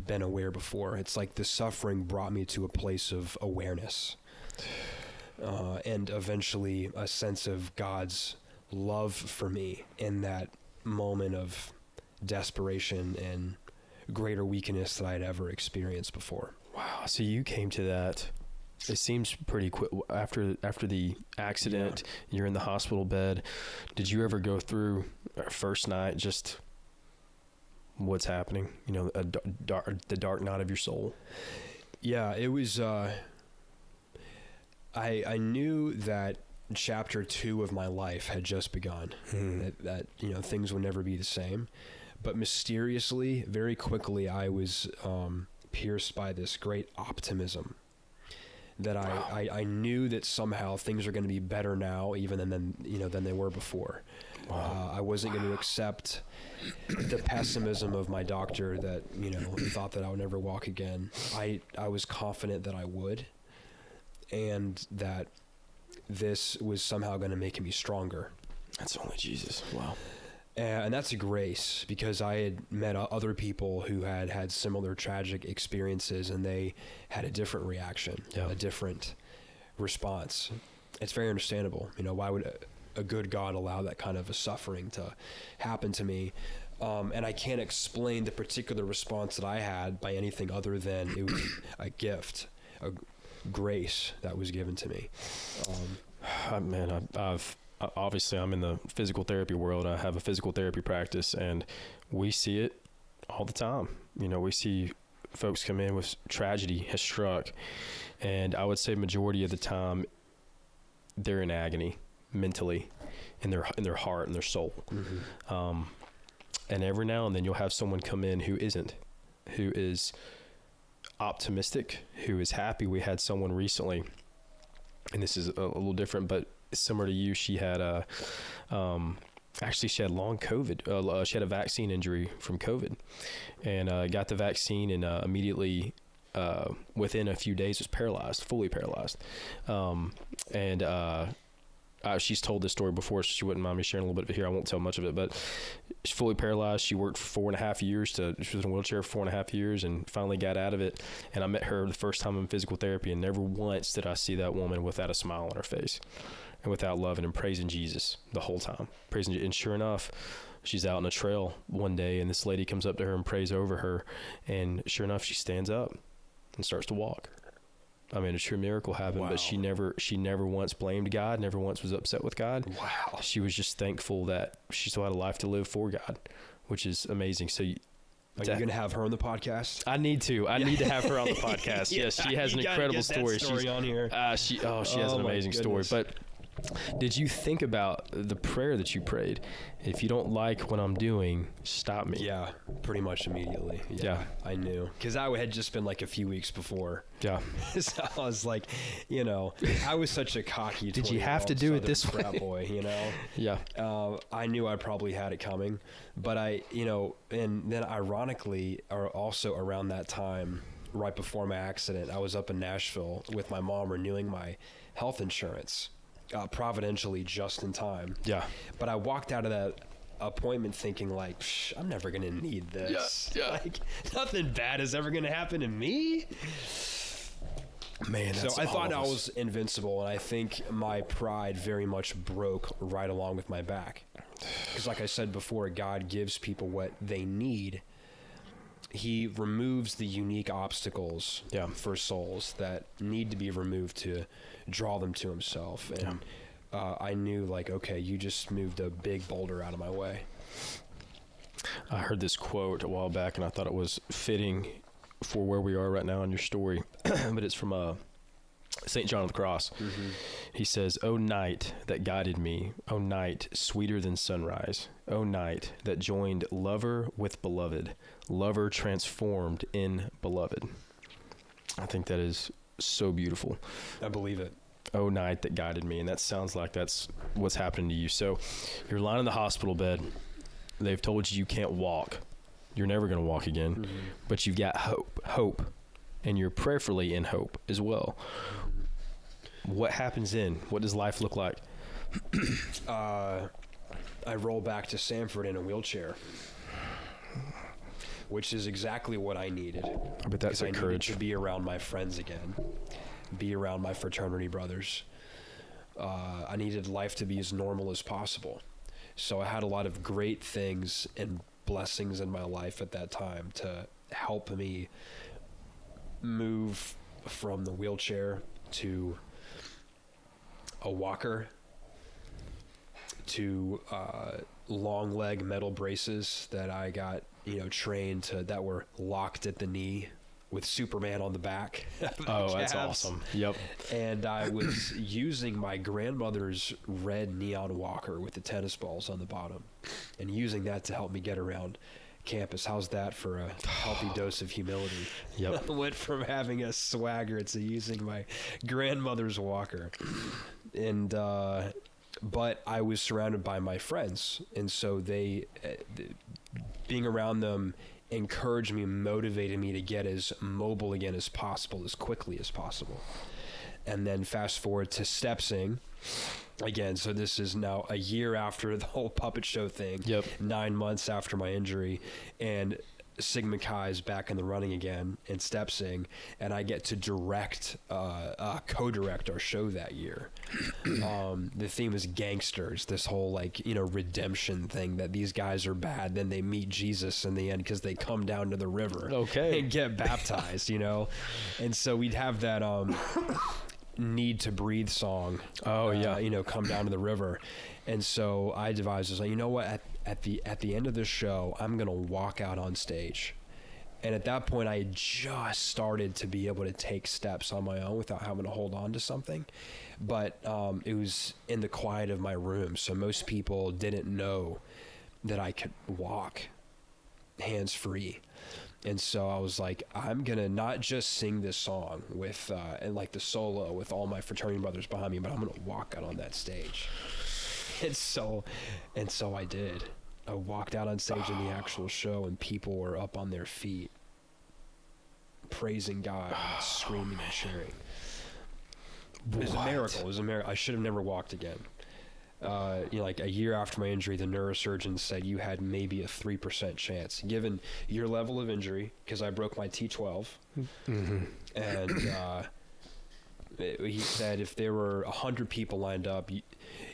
been aware before. It's like the suffering brought me to a place of awareness, and eventually a sense of God's love for me in that moment of desperation and greater weakness that I'd ever experienced before. Wow. So you came to that, it seems pretty quick after the accident. Yeah. You're in the hospital bed. Did you ever go through first night, just what's happening, the dark night of your soul? Yeah, it was, I knew that chapter 2 of my life had just begun, that things would never be the same. But mysteriously, very quickly, I was pierced by this great optimism that I knew that somehow things are going to be better now even than they were before. Wow. I wasn't going to accept the pessimism of my doctor that thought that I would never walk again. I was confident that I would, and that this was somehow going to make me stronger. That's only Jesus. Wow. And that's a grace, because I had met other people who had similar tragic experiences, and they had a different reaction, a different response. It's very understandable. Why would a good God allow that kind of a suffering to happen to me? And I can't explain the particular response that I had by anything other than it was a gift, a grace that was given to me. I've obviously I'm in the physical therapy world. I have a physical therapy practice, and we see it all the time. We see folks come in with tragedy has struck, and I would say majority of the time they're in agony mentally, in their heart and their soul. Mm-hmm. And every now and then you'll have someone come in who is optimistic, who is happy. We had someone recently, and this is a little different, but similar to you. She had she had long COVID. She had a vaccine injury from COVID, and got the vaccine, and immediately within a few days was paralyzed, fully paralyzed. She's told this story before, so she wouldn't mind me sharing a little bit of it here. I won't tell much of it, but she's fully paralyzed. She worked for 4.5 years. She was in a wheelchair for 4.5 years and finally got out of it. And I met her the first time in physical therapy, and never once did I see that woman without a smile on her face and without loving and praising Jesus the whole time. And sure enough, she's out on a trail one day, and this lady comes up to her and prays over her. And sure enough, she stands up and starts to walk. I mean, a true miracle happened. Wow. But she never once blamed God, never once was upset with God. Wow. She was just thankful that she still had a life to live for God, which is amazing. So, are you going to have her on the podcast? I need to. I need to have her on the podcast. Yes, she has an incredible story. She's on here. She has an amazing story. But did you think about the prayer that you prayed? If you don't like what I'm doing, stop me. Yeah, pretty much immediately. Yeah. I knew. Because I had just been like a few weeks before. Yeah. So I was like, I was such a cocky Did you have to do it this frat boy, Yeah. I knew I probably had it coming. But and then ironically, or also around that time, right before my accident, I was up in Nashville with my mom renewing my health insurance. Providentially just in time. Yeah. But I walked out of that appointment thinking like, I'm never going to need this. Yeah. Like, nothing bad is ever going to happen to me. Man, that's so I thought I was invincible, and I think my pride very much broke right along with my back. Because like I said before, God gives people what they need. He removes the unique obstacles for souls that need to be removed to draw them to himself. And I knew, like, okay, you just moved a big boulder out of my way. I heard this quote a while back, and I thought it was fitting for where we are right now in your story. But it's from St. John of the Cross. Mm-hmm. He says, "O night that guided me, O night sweeter than sunrise, O night that joined lover with beloved, lover transformed in beloved." I think that is so beautiful. I believe it. "O night that guided me," and that sounds like that's what's happening to you. So you're lying in the hospital bed. They've told you can't walk. You're never going to walk again, mm-hmm. but you've got hope, and you're prayerfully in hope as well. What happens then? What does life look like? I roll back to Sanford in a wheelchair, which is exactly what I needed. But that's I courage to be around my friends again, be around my fraternity brothers. I needed life to be as normal as possible. So I had a lot of great things and blessings in my life at that time to help me move from the wheelchair to a walker, to long leg metal braces that I got, trained to, that were locked at the knee with Superman on the back. Oh, that's awesome. Yep. And I was using my grandmother's red neon walker with the tennis balls on the bottom and using that to help me get around campus. How's that for a healthy dose of humility? Yep. I went from having a swagger to using my grandmother's walker. And but I was surrounded by my friends, and so they being around them encouraged me, motivated me to get as mobile again as possible, as quickly as possible. And then fast forward to step sing again. So this is now a year after the whole puppet show thing. Yep. 9 months after my injury, and Sigma Chi is back in the running again in step sing, and I get to co-direct our show that year. The theme is gangsters, this whole redemption thing, that these guys are bad, then they meet Jesus in the end because they come down to the river and get baptized, and so we'd have that Need to Breathe song come down to the river. And so I devised this, at the end of the show, I'm gonna walk out on stage. And at that point I had just started to be able to take steps on my own without having to hold on to something, but it was in the quiet of my room, so most people didn't know that I could walk hands free. And so I was like, I'm going to not just sing this song with, and the solo with all my fraternity brothers behind me, but I'm going to walk out on that stage. And so I did. I walked out on stage in the actual show, and people were up on their feet, praising God, and screaming and cheering. It was a miracle. It was a miracle. I should have never walked again. A year after my injury, the neurosurgeon said you had maybe a 3% chance, given your level of injury, because I broke my T12. Mm-hmm. And he said if there were 100 people lined up,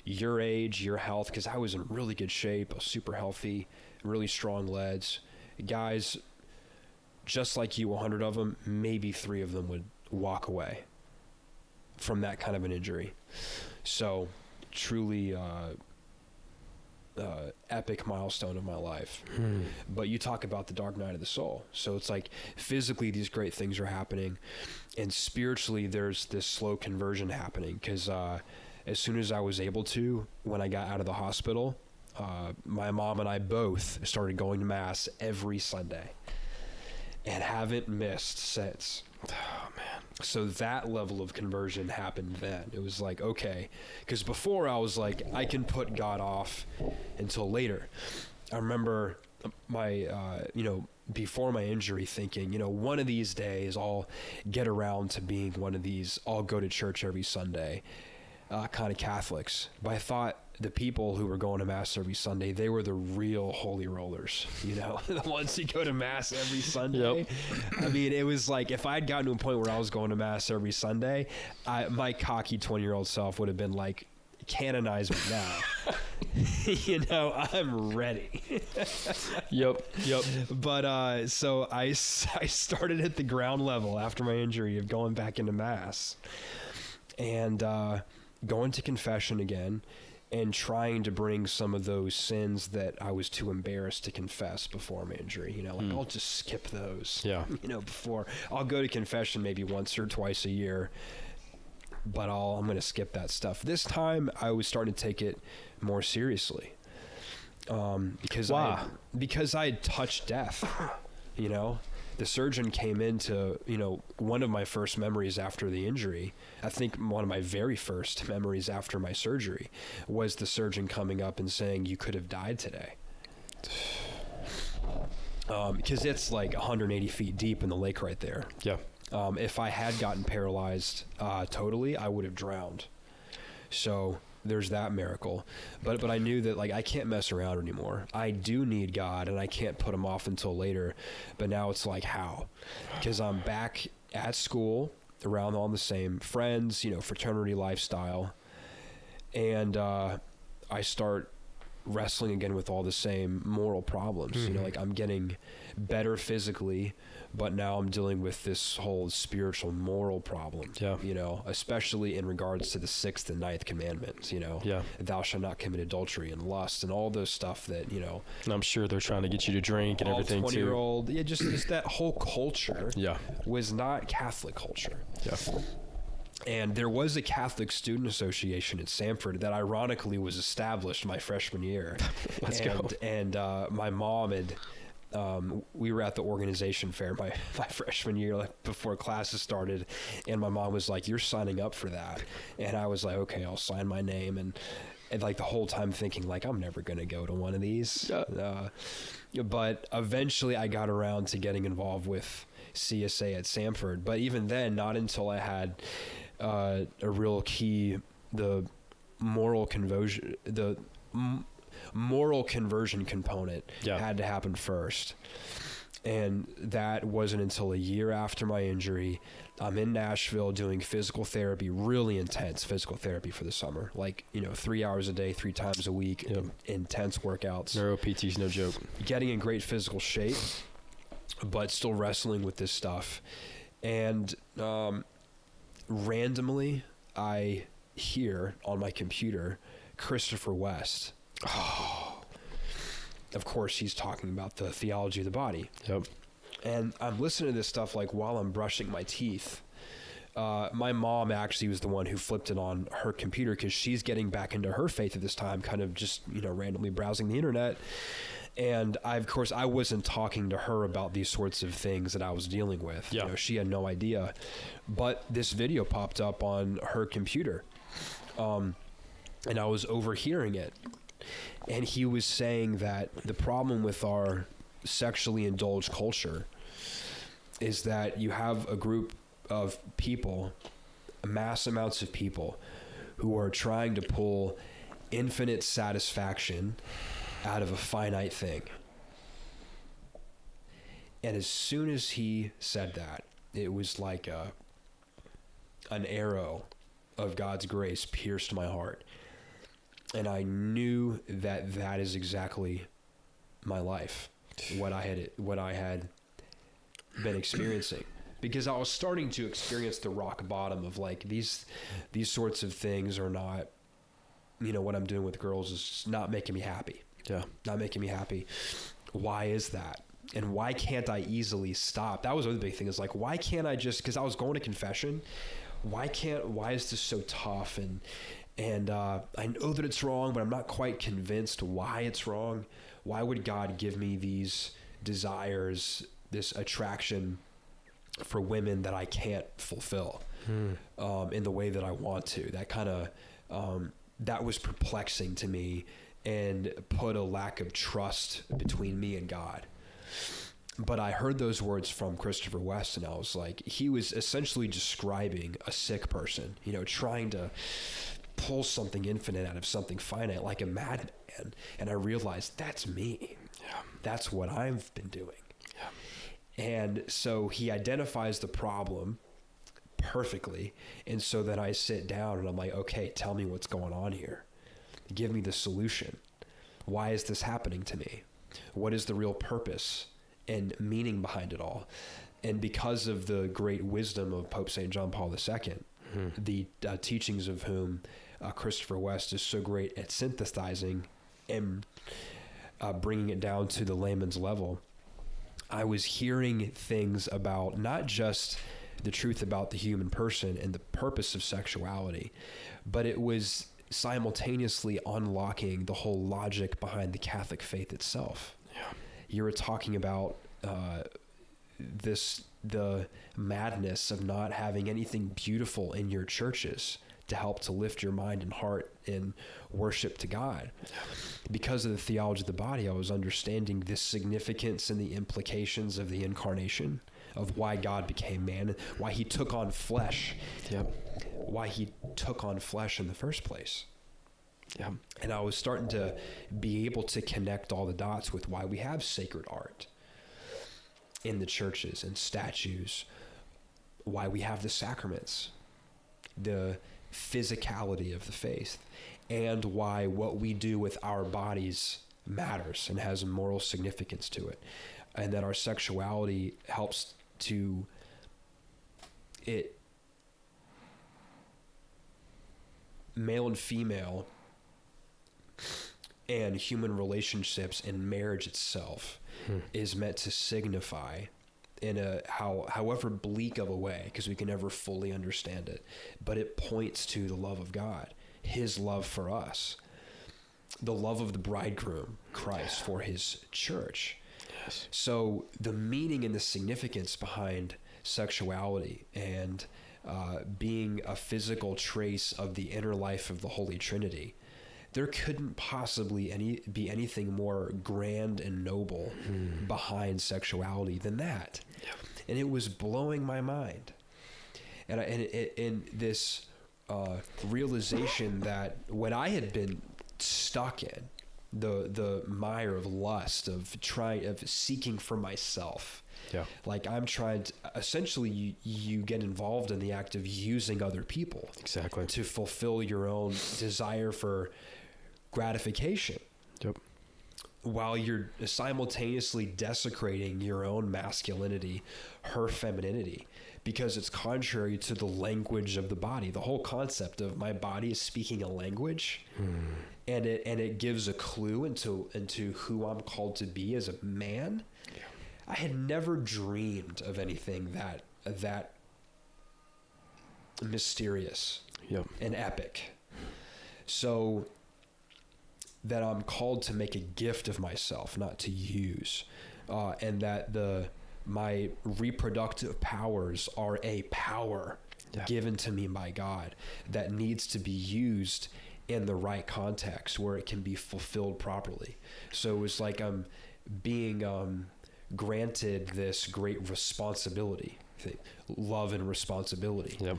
your age, your health, because I was in really good shape, I was super healthy, really strong legs. Guys, just like you, 100 of them, maybe 3 of them would walk away from that kind of an injury. So truly epic milestone of my life. But you talk about the dark night of the soul. So it's like physically these great things are happening, and spiritually there's this slow conversion happening, because as soon as I was able to, when I got out of the hospital, my mom and I both started going to Mass every Sunday and haven't missed since. Oh man. So that level of conversion happened then. It was like, okay, because before I was like, I can put God off until later. I remember my before my injury thinking, one of these days I'll get around to being one of these I'll go to church every Sunday kind of Catholics. But I thought the people who were going to Mass every Sunday, they were the real holy rollers, the ones who go to Mass every Sunday. Yep. I mean, it was like, if I'd gotten to a point where I was going to Mass every Sunday, my cocky 20-year-old self would have been like, canonize me now. I'm ready. Yep. But so I started at the ground level after my injury of going back into Mass, and going to confession again, and trying to bring some of those sins that I was too embarrassed to confess before my injury. I'll just skip those. Yeah. Before I'll go to confession maybe once or twice a year, but I'm going to skip that stuff. This time I was starting to take it more seriously, because I had touched death. The surgeon came into, one of my first memories after the injury, I think one of my very first memories after my surgery, was the surgeon coming up and saying, you could have died today. Because it's like 180 feet deep in the lake right there. Yeah. If I had gotten paralyzed totally, I would have drowned. So there's that miracle. But I knew that I can't mess around anymore. I do need God, and I can't put him off until later. But now it's like, how? Because I'm back at school around all the same friends, fraternity lifestyle. And I start wrestling again with all the same moral problems. Mm-hmm. I'm getting better physically, but now I'm dealing with this whole spiritual moral problem. Yeah. Especially in regards to the 6th and 9th commandments, Yeah. Thou shalt not commit adultery and lust and all those stuff that, And I'm sure they're trying to get you to drink and everything 20-year-old, yeah, just that whole culture was not Catholic culture. Yeah. And there was a Catholic Student Association at Samford that ironically was established my freshman year. Let's go. And my mom had, we were at the organization fair my freshman year, before classes started. And my mom was like, you're signing up for that. And I was like, okay, I'll sign my name. And the whole time thinking I'm never going to go to one of these. Yeah. But eventually I got around to getting involved with CSA at Samford. But even then, not until I had a real key, the moral conversion component had to happen first. And that wasn't until a year after my injury. I'm in Nashville doing physical therapy, really intense physical therapy for the summer. 3 hours a day, 3 times a week, intense workouts. Neuro PT's no joke. Getting in great physical shape, but still wrestling with this stuff. And randomly, I hear on my computer Christopher West. Of course, he's talking about the theology of the body. Yep. And I'm listening to this stuff while I'm brushing my teeth. My mom actually was the one who flipped it on her computer because she's getting back into her faith at this time, kind of just, randomly browsing the internet. And I wasn't talking to her about these sorts of things that I was dealing with. Yeah. She had no idea. But this video popped up on her computer. And I was overhearing it. And he was saying that the problem with our sexually indulged culture is that you have a group of people, mass amounts of people, who are trying to pull infinite satisfaction out of a finite thing. And as soon as he said that, it was like an arrow of God's grace pierced my heart. And I knew that is exactly my life, what I had been experiencing, because I was starting to experience the rock bottom of these sorts of things are not, what I'm doing with girls is not making me happy. Yeah. Not making me happy. Why is that? And why can't I easily stop? That was the other big thing, is why can't I just, because I was going to confession, why is this so tough? And I know that it's wrong, but I'm not quite convinced why it's wrong. Why would God give me these desires, this attraction for women that I can't fulfill in the way that I want to? That kind of, that was perplexing to me and put a lack of trust between me and God. But I heard those words from Christopher West, and I was he was essentially describing a sick person, trying to pull something infinite out of something finite like a madman. And I realized that's me. Yeah. That's what I've been doing. Yeah. And so he identifies the problem perfectly. And so then I sit down and I'm like, okay, tell me what's going on here. Give me the solution. Why is this happening to me? What is the real purpose and meaning behind it all? And because of the great wisdom of Pope St. John Paul II, the teachings of whom Christopher West is so great at synthesizing and bringing it down to the layman's level, I was hearing things about not just the truth about the human person and the purpose of sexuality, but it was simultaneously unlocking the whole logic behind the Catholic faith itself. Yeah. You were talking about the madness of not having anything beautiful in your churches to help to lift your mind and heart in worship to God. Because of the theology of the body, I was understanding the significance and the implications of the incarnation, of why God became man, why he took on flesh, why he took on flesh in the first place. Yeah. And I was starting to be able to connect all the dots with why we have sacred art in the churches and statues, why we have the sacraments, the physicality of the faith, and why what we do with our bodies matters and has a moral significance to it, and that our sexuality helps to male and female and human relationships and marriage itself is meant to signify in a however bleak of a way, because we can never fully understand it, but it points to the love of God, his love for us, the love of the bridegroom, Christ, for his church. Yes. So the meaning and the significance behind sexuality and being a physical trace of the inner life of the Holy Trinity, there couldn't possibly be anything more grand and noble behind sexuality than that. Yep. And it was blowing my mind. And in this realization that what I had been stuck in, the mire of lust, of seeking for myself. Yeah. Like I'm trying to, essentially you get involved in the act of using other people. Exactly. To fulfill your own desire for gratification. Yep. While you're simultaneously desecrating your own masculinity, her femininity, because it's contrary to the language of the body. The whole concept of my body is speaking a language, and it gives a clue into who I'm called to be as a man. Yeah. I had never dreamed of anything that mysterious, yep, and epic. So that I'm called to make a gift of myself, not to use, and that my reproductive powers are a power, yeah, given to me by God that needs to be used in the right context where it can be fulfilled properly. So it was like I'm being granted this great responsibility, love and responsibility, yep,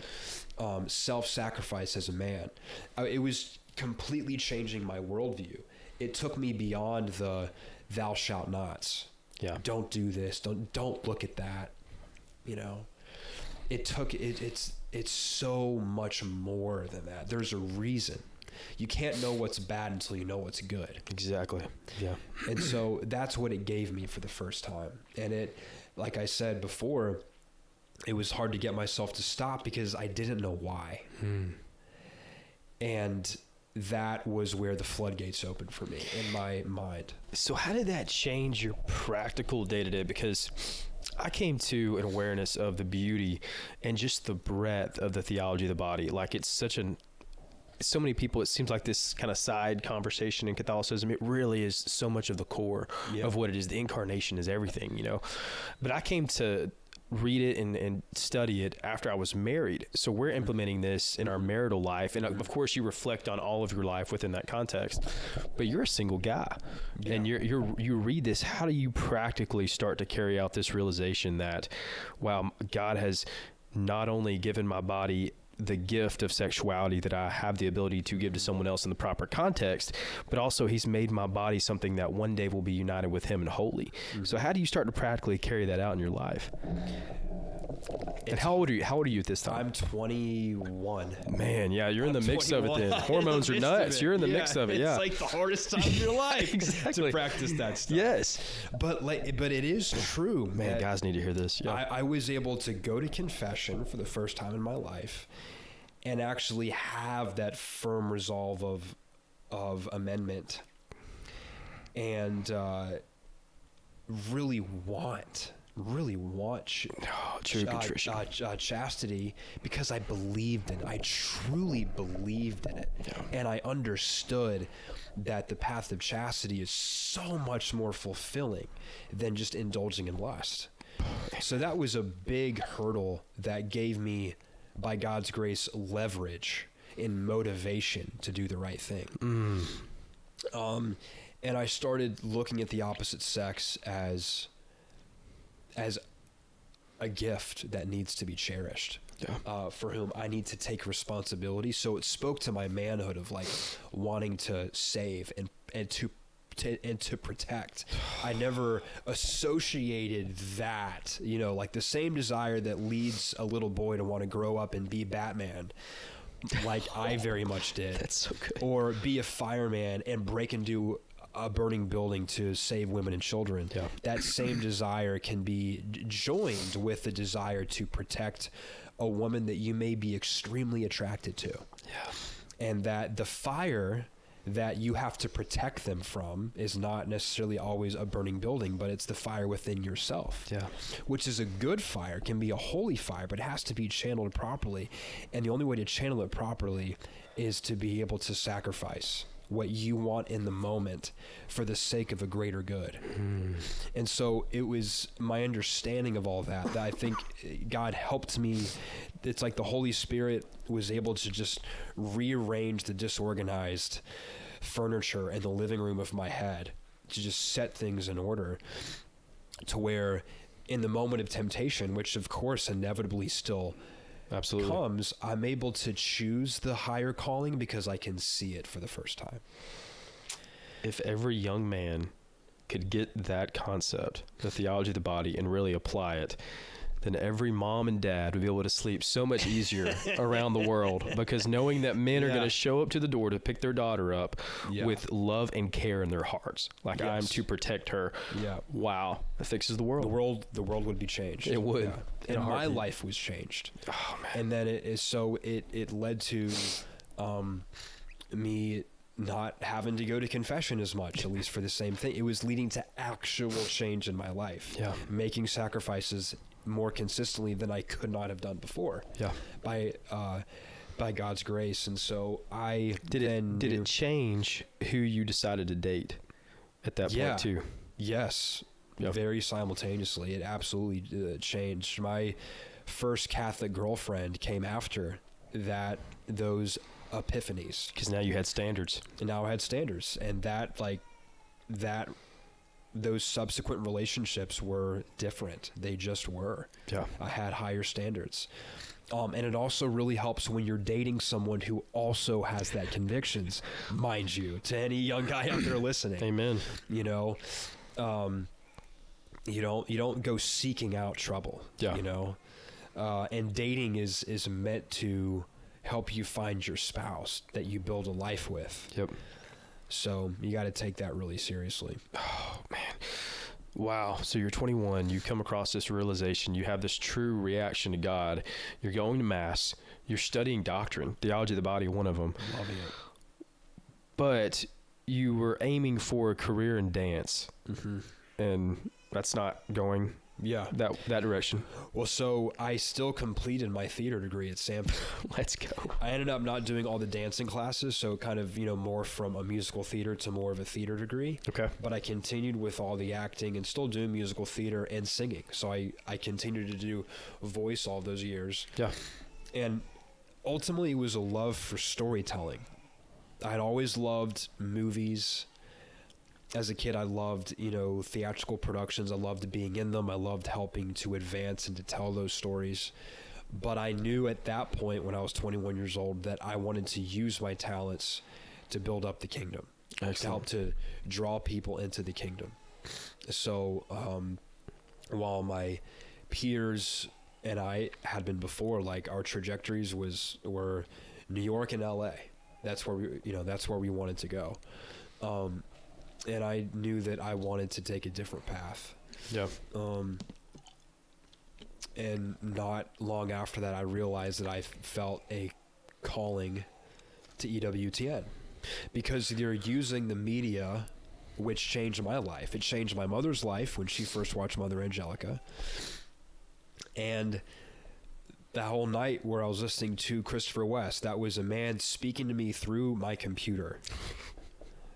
self-sacrifice as a man. It was completely changing my worldview. It took me beyond the thou shalt nots. Yeah. Don't do this. Don't look at that. You know, it's so much more than that. There's a reason. You can't know what's bad until you know what's good. Exactly. Yeah. And so that's what it gave me for the first time. And it, like I said before, it was hard to get myself to stop because I didn't know why. And that was where the floodgates opened for me in my mind. So how did that change your practical day-to-day? Because I came to an awareness of the beauty and just the breadth of the theology of the body. Like it's so many people, it seems like this kind of side conversation in Catholicism, it really is so much of the core, yeah, of what it is. The incarnation is everything, you know. But I came to read it and study it after I was married. So we're implementing this in our marital life. And of course you reflect on all of your life within that context, but you're a single guy, yeah, and you read this. How do you practically start to carry out this realization that, wow, God has not only given my body the gift of sexuality that I have the ability to give to someone else in the proper context, but also he's made my body something that one day will be united with him and holy. Mm-hmm. So how do you start to practically carry that out in your life? And how old are you at this time? I'm 21. Man, yeah, you're in the mix 21. Of it then. Hormones are nuts. You're in the mix of it, yeah. It's like the hardest time of your life exactly. to practice that stuff. Yes. But it is true. Man, guys need to hear this. Yeah. I was able to go to confession for the first time in my life and actually have that firm resolve of amendment and really want true contrition, chastity, because I believed in it. I truly believed in it. Yeah. And I understood that the path of chastity is so much more fulfilling than just indulging in lust. So that was a big hurdle that gave me, by God's grace, leverage in motivation to do the right thing. And I started looking at the opposite sex as a gift that needs to be cherished, yeah, for whom I need to take responsibility. So it spoke to my manhood of like wanting to save and to protect. I never associated that, like the same desire that leads a little boy to want to grow up and be Batman, like I very much did. That's so good. Or be a fireman and break into a burning building to save women and children. Yeah. That same desire can be joined with the desire to protect a woman that you may be extremely attracted to. Yeah. And that the fire that you have to protect them from is not necessarily always a burning building, but it's the fire within yourself. Yeah. Which is a good fire, can be a holy fire, but it has to be channeled properly. And the only way to channel it properly is to be able to sacrifice what you want in the moment for the sake of a greater good. And so it was my understanding of all that I think God helped me. It's like the Holy Spirit was able to just rearrange the disorganized furniture in the living room of my head to just set things in order to where in the moment of temptation, which of course inevitably still Absolutely. comes, I'm able to choose the higher calling because I can see it for the first time. If every young man could get that concept, the theology of the body, and really apply it, then every mom and dad would be able to sleep so much easier around the world, because knowing that men are going to show up to the door to pick their daughter up with love and care in their hearts, like I'm to protect her. Yeah. Wow. It fixes the world. The world would be changed. It would. Yeah. And my life was changed. Oh, man. And then it led to me not having to go to confession as much, at least for the same thing. It was leading to actual change in my life. Yeah. Making sacrifices more consistently than I could not have done before. Yeah. By God's grace. And so did it change who you decided to date at that point too? Yes. Yep. Very simultaneously. It absolutely changed. My first Catholic girlfriend came after those epiphanies. Because now you had standards. And now I had standards. And those subsequent relationships were different. They just were. Yeah. I had higher standards. And it also really helps when you're dating someone who also has that convictions, mind you, to any young guy out there listening. Amen. You know, you don't go seeking out trouble. Yeah. You know, and dating is meant to help you find your spouse that you build a life with. Yep. So you got to take that really seriously. Oh, man. Wow. So you're 21. You come across this realization. You have this true reaction to God. You're going to Mass. You're studying doctrine, theology of the body, one of them. Loving it. But you were aiming for a career in dance. Mm-hmm. And that's not going that direction. Well, so I still completed my theater degree at Samford. Let's go. I ended up not doing all the dancing classes, so kind of, more from a musical theater to more of a theater degree. Okay. But I continued with all the acting and still doing musical theater and singing. So I continued to do voice all those years. Yeah. And ultimately it was a love for storytelling. I'd always loved movies. As a kid, I loved, theatrical productions. I loved being in them. I loved helping to advance and to tell those stories. But I knew at that point when I was 21 years old that I wanted to use my talents to build up the kingdom. Excellent. To help to draw people into the kingdom. So while my peers and I had been before, like our trajectories were New York and LA. That's where we wanted to go. And I knew that I wanted to take a different path. Yeah. And not long after that, I realized that I felt a calling to EWTN because they're using the media, which changed my life. It changed my mother's life when she first watched Mother Angelica. And that whole night where I was listening to Christopher West, that was a man speaking to me through my computer.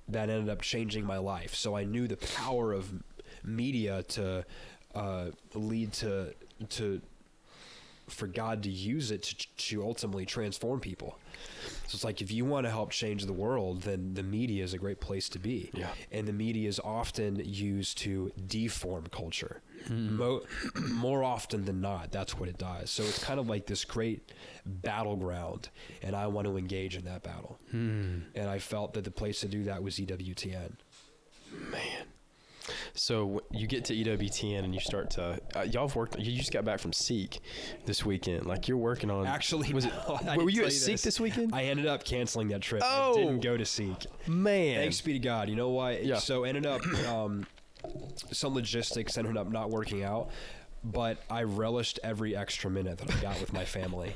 That ended up changing my life. So I knew the power of media to lead to for God to use it to ultimately transform people. So it's like if you want to help change the world, then the media is a great place to be. Yeah. And the media is often used to deform culture. Mm-hmm. More often than not, that's what it does. So it's kind of like this great battleground, and I want to engage in that battle. Mm. And I felt that the place to do that was EWTN. Man. So you get to EWTN and you start to y'all have worked. You just got back from Seek this weekend. Like you're working on. Actually, were you at Seek this weekend? I ended up canceling that trip. Oh, I didn't go to Seek. Man, thanks be to God. You know why? Yeah. So ended up some logistics ended up not working out. But I relished every extra minute that I got with my family.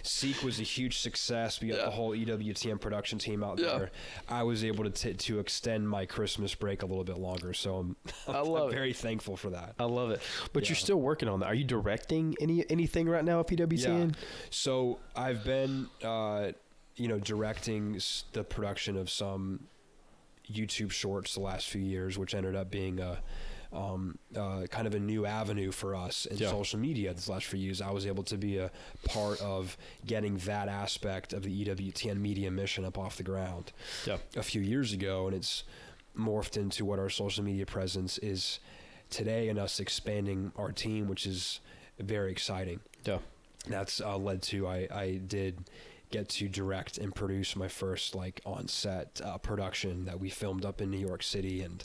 Seek was a huge success. We got the whole EWTN production team out there. I was able to extend my Christmas break a little bit longer, so I'm very thankful for that. I love it. But you're still working on that. Are you directing anything right now at EWTN? Yeah. So I've been, directing the production of some YouTube shorts the last few years, which ended up being kind of a new avenue for us in social media this last few years. I was able to be a part of getting that aspect of the EWTN media mission up off the ground a few years ago, and it's morphed into what our social media presence is today and us expanding our team, which is very exciting. Yeah. that's led to I did get to direct and produce my first like on-set production that we filmed up in New York City and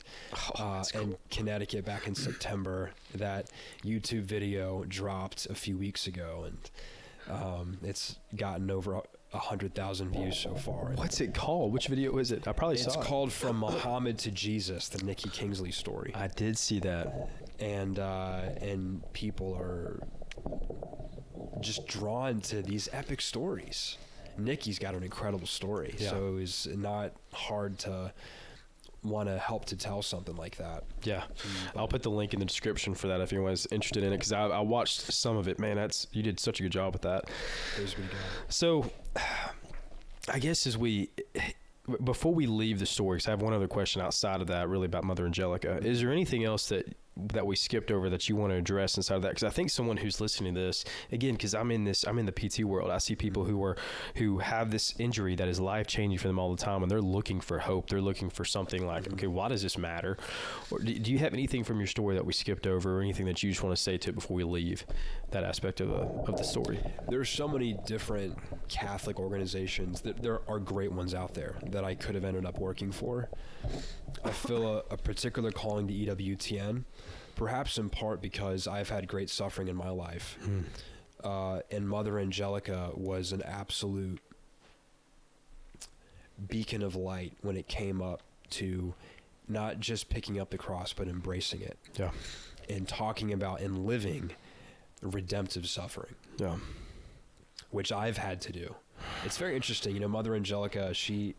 and Connecticut back in September. That YouTube video dropped a few weeks ago, and it's gotten over 100,000 views so far. What's it called? Which video is it? I probably saw it. It's called From Muhammad to Jesus, the Nikki Kingsley story. I did see that. And people are just drawn to these epic stories. Nikki's got an incredible story, so it's not hard to want to help to tell something like that. Yeah, I'll put the link in the description for that if anyone's interested in it, because I watched some of it. Man, you did such a good job with that. So, I guess before we leave the story, because I have one other question outside of that, really about Mother Angelica. Is there anything else that we skipped over that you want to address inside of that? Because I think someone who's listening to this, again, because I'm in the PT world, I see people who have this injury that is life changing for them all the time, and they're looking for hope. They're looking for something like, okay, why does this matter? Or do you have anything from your story that we skipped over, or anything that you just want to say to it before we leave that aspect of the story? There's so many different Catholic organizations that there are great ones out there that I could have ended up working for. I feel a particular calling to EWTN, perhaps in part because I've had great suffering in my life. And Mother Angelica was an absolute beacon of light when it came up to not just picking up the cross, but embracing it. Yeah. And talking about and living redemptive suffering. Yeah. Which I've had to do. It's very interesting. Mother Angelica, she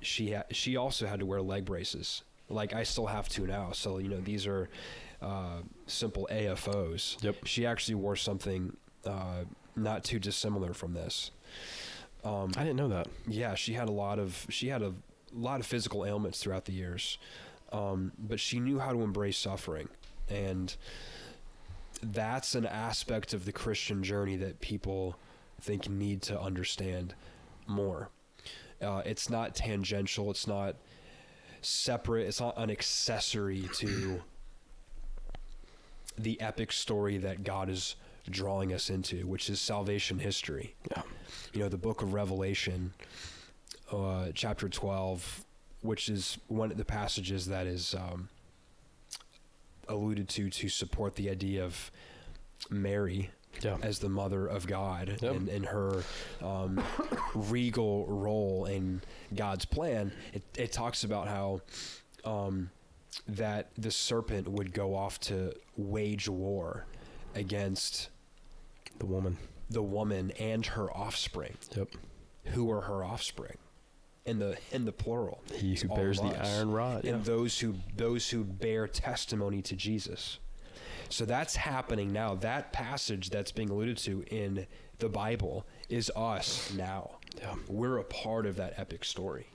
also had to wear leg braces. Like I still have to now. So, these are simple AFOs. Yep. She actually wore something not too dissimilar from this. I didn't know that. Yeah, she had a lot of physical ailments throughout the years. But she knew how to embrace suffering. And that's an aspect of the Christian journey that people think need to understand more. It's not tangential. It's not separate. It's not an accessory to the epic story that God is drawing us into, which is salvation history. Yeah. The book of Revelation, chapter 12, which is one of the passages that is alluded to support the idea of Mary as the mother of God and her regal role in God's plan. It talks about how that the serpent would go off to wage war against the woman and her offspring. Yep. Who are her offspring? In the plural. He who bears the iron rod. And those who bear testimony to Jesus. So that's happening now. That passage that's being alluded to in the Bible is us now. Yeah. We're a part of that epic story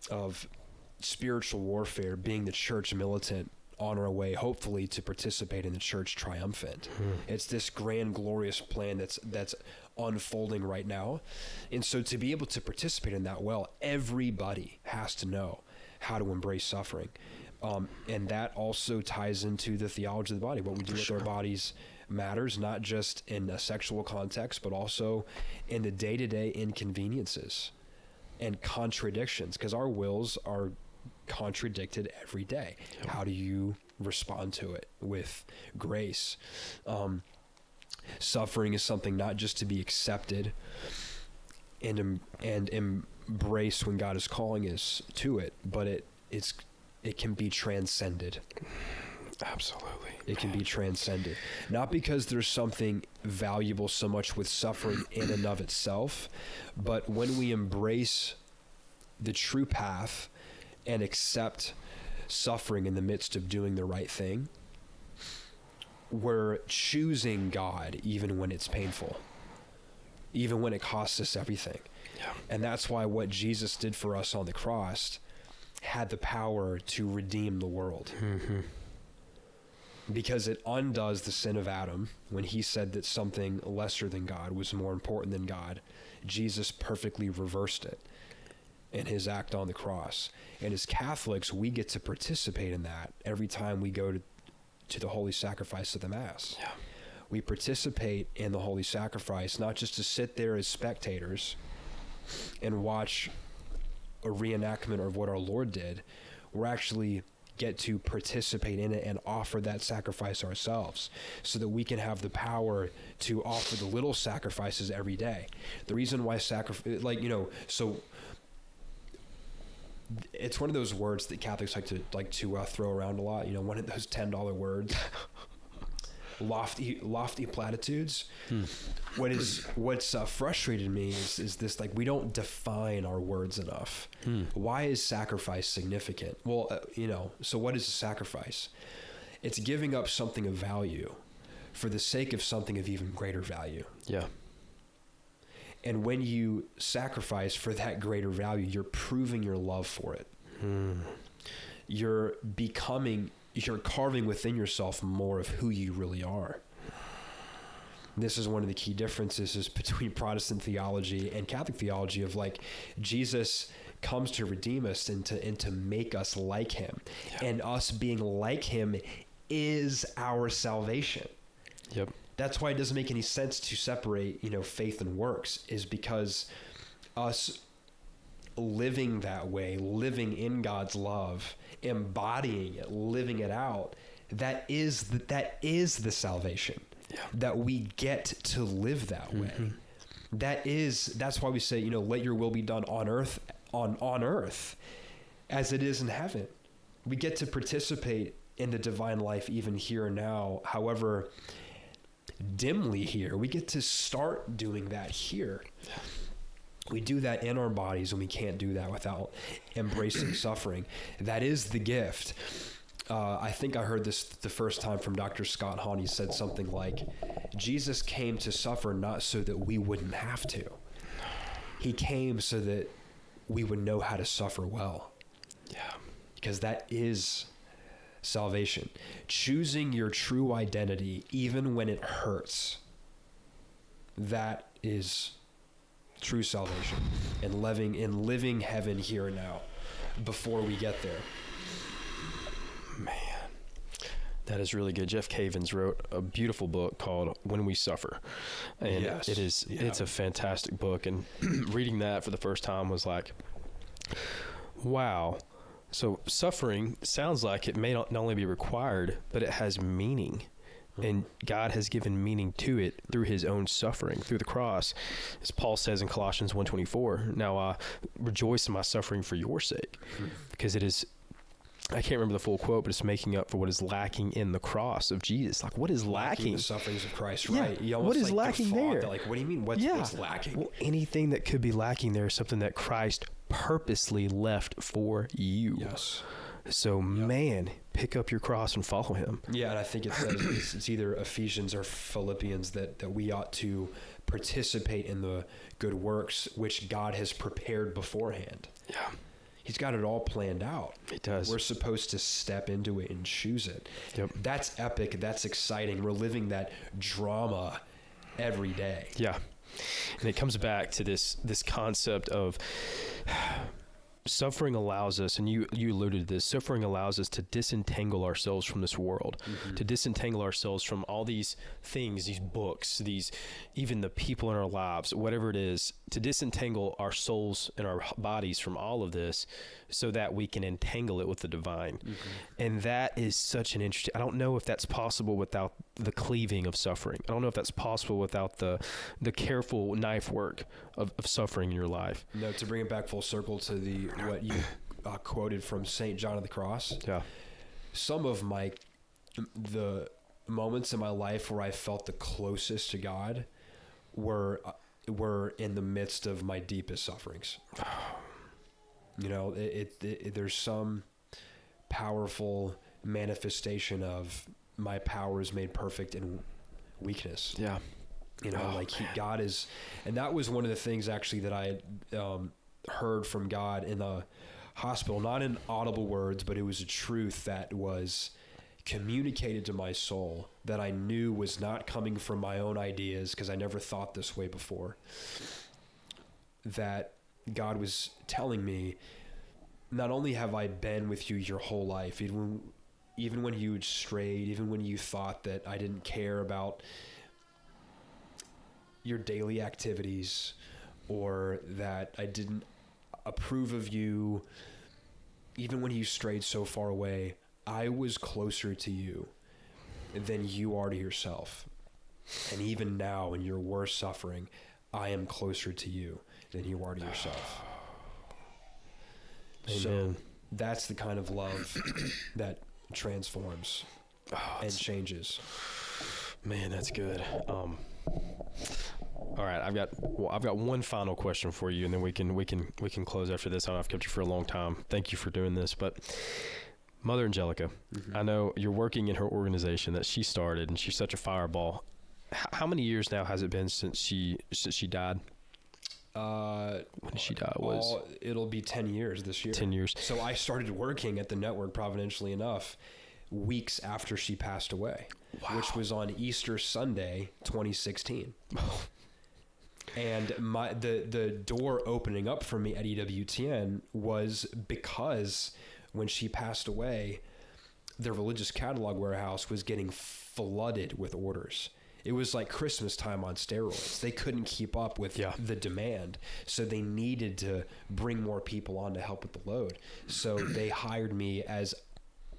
of spiritual warfare, being the church militant on our way, hopefully, to participate in the church triumphant. It's this grand, glorious plan that's unfolding right now. And so to be able to participate in that everybody has to know how to embrace suffering. And that also ties into the theology of the body. What we do with our bodies matters, not just in a sexual context, but also in the day-to-day inconveniences and contradictions, because our wills are contradicted every day. Yep. How do you respond to it with grace? Suffering is something not just to be accepted and embraced when God is calling us to it, but it can be transcended. Absolutely. It can be transcended. Not because there's something valuable so much with suffering in and of itself, but when we embrace the true path and accept suffering in the midst of doing the right thing, we're choosing God even when it's painful, even when it costs us everything. Yeah. And that's why what Jesus did for us on the cross had the power to redeem the world. Mm-hmm. Because it undoes the sin of Adam. When he said that something lesser than God was more important than God, Jesus perfectly reversed it in his act on the cross. And as Catholics, we get to participate in that every time we go to the holy sacrifice of the Mass. Yeah. we participate in the holy sacrifice, not just to sit there as spectators and watch a reenactment of what our Lord did. We're actually get to participate in it and offer that sacrifice ourselves, so that we can have the power to offer the little sacrifices every day. The reason why so it's one of those words that Catholics like to throw around a lot. One of those $10 words, lofty platitudes. What's frustrated me is this, like, we don't define our words enough. Why is sacrifice significant? Well, so what is a sacrifice? It's giving up something of value for the sake of something of even greater value. Yeah. And when you sacrifice for that greater value, you're proving your love for it. You're carving within yourself more of who you really are. This is one of the key differences between Protestant theology and Catholic theology, of like, Jesus comes to redeem us and to make us like him. Yeah. And us being like him is our salvation. Yep. That's why it doesn't make any sense to separate, faith and works, is because us living that way, living in God's love, embodying it, living it out, that is the salvation. Yeah. That we get to live that way. That's why we say, let your will be done on earth as it is in heaven. We get to participate in the divine life even here and now, however dimly here. We get to start doing that here. We do that in our bodies, and we can't do that without embracing suffering. That is the gift. I think I heard this the first time from Dr. Scott Hahn. He said something like, Jesus came to suffer not so that we wouldn't have to. He came so that we would know how to suffer well. Yeah. Because that is salvation. Choosing your true identity, even when it hurts, that is true salvation. And living heaven here and now before we get there. Man, that is really good. Jeff Cavins wrote a beautiful book called When We Suffer. And yes. It's a fantastic book. And reading that for the first time was like, wow. So suffering sounds like it may not only be required, but it has meaning. And God has given meaning to it through his own suffering, through the cross. As Paul says in Colossians 1:24, now rejoice in my suffering for your sake. Because it is, I can't remember the full quote, but it's making up for what is lacking in the cross of Jesus. Like, what is lacking? The sufferings of Christ, right? Yeah. What is lacking there? Like, what do you mean? What's lacking? Well, anything that could be lacking there is something that Christ purposely left for you. Yes. So, man, pick up your cross and follow him. Yeah, and I think it says it's either Ephesians or Philippians that we ought to participate in the good works which God has prepared beforehand. Yeah. He's got it all planned out. He does. We're supposed to step into it and choose it. Yep. That's epic. That's exciting. We're living that drama every day. Yeah. And it comes back to this concept of suffering allows us, and you alluded to this, suffering allows us to disentangle ourselves from this world, to disentangle ourselves from all these things, these books, even the people in our lives, whatever it is, to disentangle our souls and our bodies from all of this so that we can entangle it with the divine. And that is such an interesting, I don't know if that's possible without the cleaving of suffering. I don't know if that's possible without the careful knife work of suffering in your life. No, to bring it back full circle to what you quoted from St. John of the Cross. Yeah. Some of the moments in my life where I felt the closest to God were in the midst of my deepest sufferings. There's some powerful manifestation of my power is made perfect in weakness. Yeah. God is, and that was one of the things actually that I heard from God in the hospital, not in audible words, but it was a truth that was communicated to my soul that I knew was not coming from my own ideas, because I never thought this way before. That God was telling me, not only have I been with you your whole life, even when you strayed, even when you thought that I didn't care about your daily activities, or that I didn't approve of you, even when you strayed so far away, I was closer to you than you are to yourself. And even now, in your worst suffering, I am closer to you than you are to yourself. Amen. So that's the kind of love that transforms and changes. Man, that's good. All right, I've got one final question for you, and then we can close after this. I know I've kept you for a long time. Thank you for doing this, but Mother Angelica, I know you're working in her organization that she started, and she's such a fireball. How many years now has it been since she died? When did she die? It'll be 10 years this year. 10 years. So I started working at the network, providentially enough, weeks after she passed away, which was on Easter Sunday, 2016. And the door opening up for me at EWTN was because when she passed away, the religious catalog warehouse was getting flooded with orders. It was like Christmas time on steroids. They couldn't keep up with the demand, so they needed to bring more people on to help with the load. So they hired me as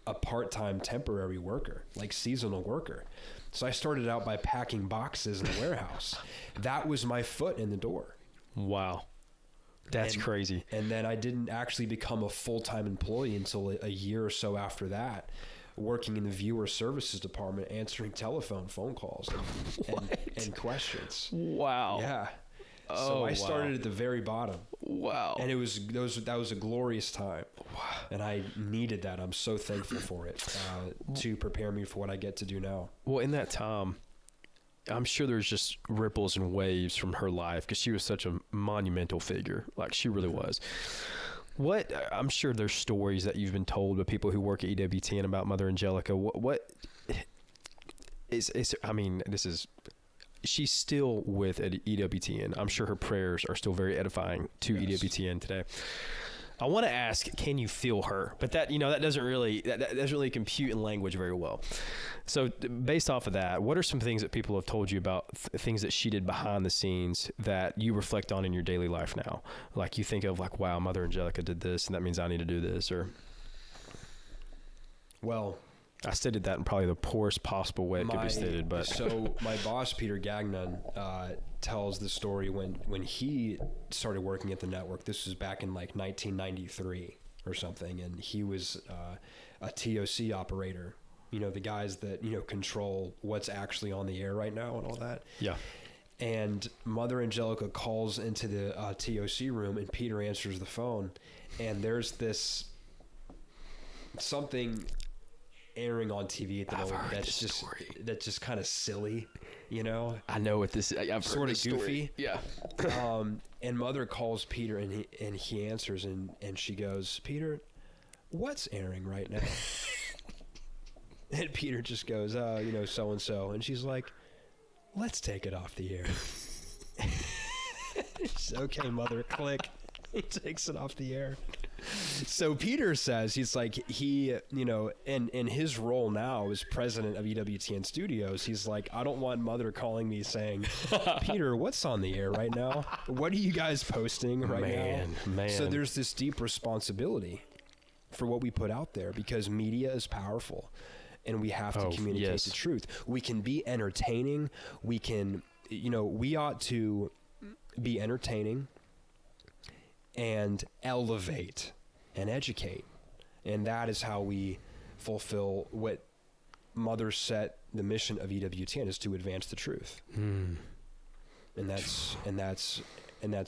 a part-time temporary worker, like seasonal worker. So I started out by packing boxes in the warehouse. That was my foot in the door. Wow. That's crazy. And then I didn't actually become a full-time employee until a year or so after that, working in the viewer services department, answering phone calls and questions. Wow. Yeah. So I started at the very bottom. Wow. And that was a glorious time. Wow. And I needed that. I'm so thankful for it to prepare me for what I get to do now. Well, in that time, I'm sure there's just ripples and waves from her life because she was such a monumental figure. Like, she really was. I'm sure there's stories that you've been told by people who work at EWTN about Mother Angelica. She's still with at EWTN. I'm sure her prayers are still very edifying to EWTN today. I want to ask, can you feel her? But that doesn't really compute in language very well. So based off of that, what are some things that people have told you about things that she did behind the scenes that you reflect on in your daily life now? Like, you think of, like, wow, Mother Angelica did this, and that means I need to do this, or... Well, I stated that in probably the poorest possible way it could be stated, but... So my boss, Peter Gagnon, tells the story when he started working at the network. This was back in like 1993 or something, and he was a TOC operator. You know, the guys that, control what's actually on the air right now and all that. Yeah. And Mother Angelica calls into the TOC room, and Peter answers the phone, and there's this something airing on TV at the moment that's just kind of silly, I know what this is. I've sort of goofy. Yeah. And Mother calls Peter, and he answers, and she goes, "Peter, what's airing right now?" And Peter just goes, so and so, and she's like, "Let's take it off the air." She's, "Okay, Mother," click. He takes it off the air. So Peter says, he's like, in his role now as president of EWTN Studios, he's like, I don't want Mother calling me saying, "Peter, what's on the air right now? What are you guys posting right now?" Man. So there's this deep responsibility for what we put out there, because media is powerful, and we have to communicate the truth. We can be entertaining. We can, we ought to be entertaining and elevate and educate. And that is how we fulfill what Mother set the mission of EWTN, is to advance the truth. And that's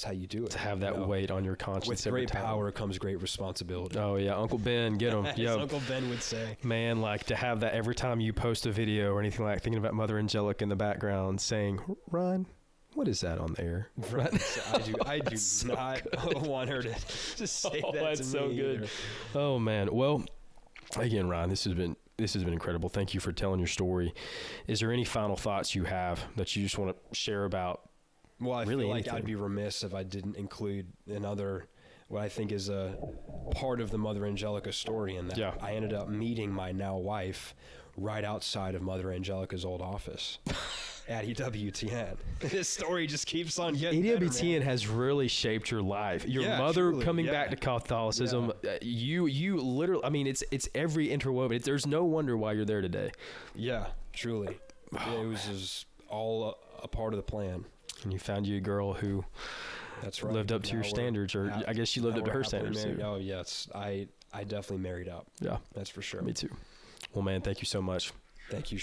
how you do it. To have that weight on your conscience. With great power comes great responsibility. Oh yeah, Uncle Ben, get him. As Uncle Ben would say. Man, like, to have that every time you post a video or anything, like thinking about Mother Angelica in the background saying, "Ron, what is that on there?" Right. I do not want her to say that that's to me. So good. Either. Oh man. Well, again, Ron, this has been incredible. Thank you for telling your story. Is there any final thoughts you have that you just want to share about? Well, I really feel like anything? I'd be remiss if I didn't include another, what I think is a part of the Mother Angelica story, in that I ended up meeting my now wife right outside of Mother Angelica's old office. at EWTN. This story just keeps on getting EWTN better, has really shaped your life. Your Yeah, mother truly, coming yeah. back to Catholicism. You literally. I mean, it's every interwoven. There's no wonder why you're there today. Yeah, truly. It was just all a part of the plan. And you found you a girl who That's right. lived up to Now your we're standards, or I guess you lived up to her happily standards married. too. Oh yes, I definitely married up. Yeah, That's for sure. me too. Well, man, thank you so much. Thank you.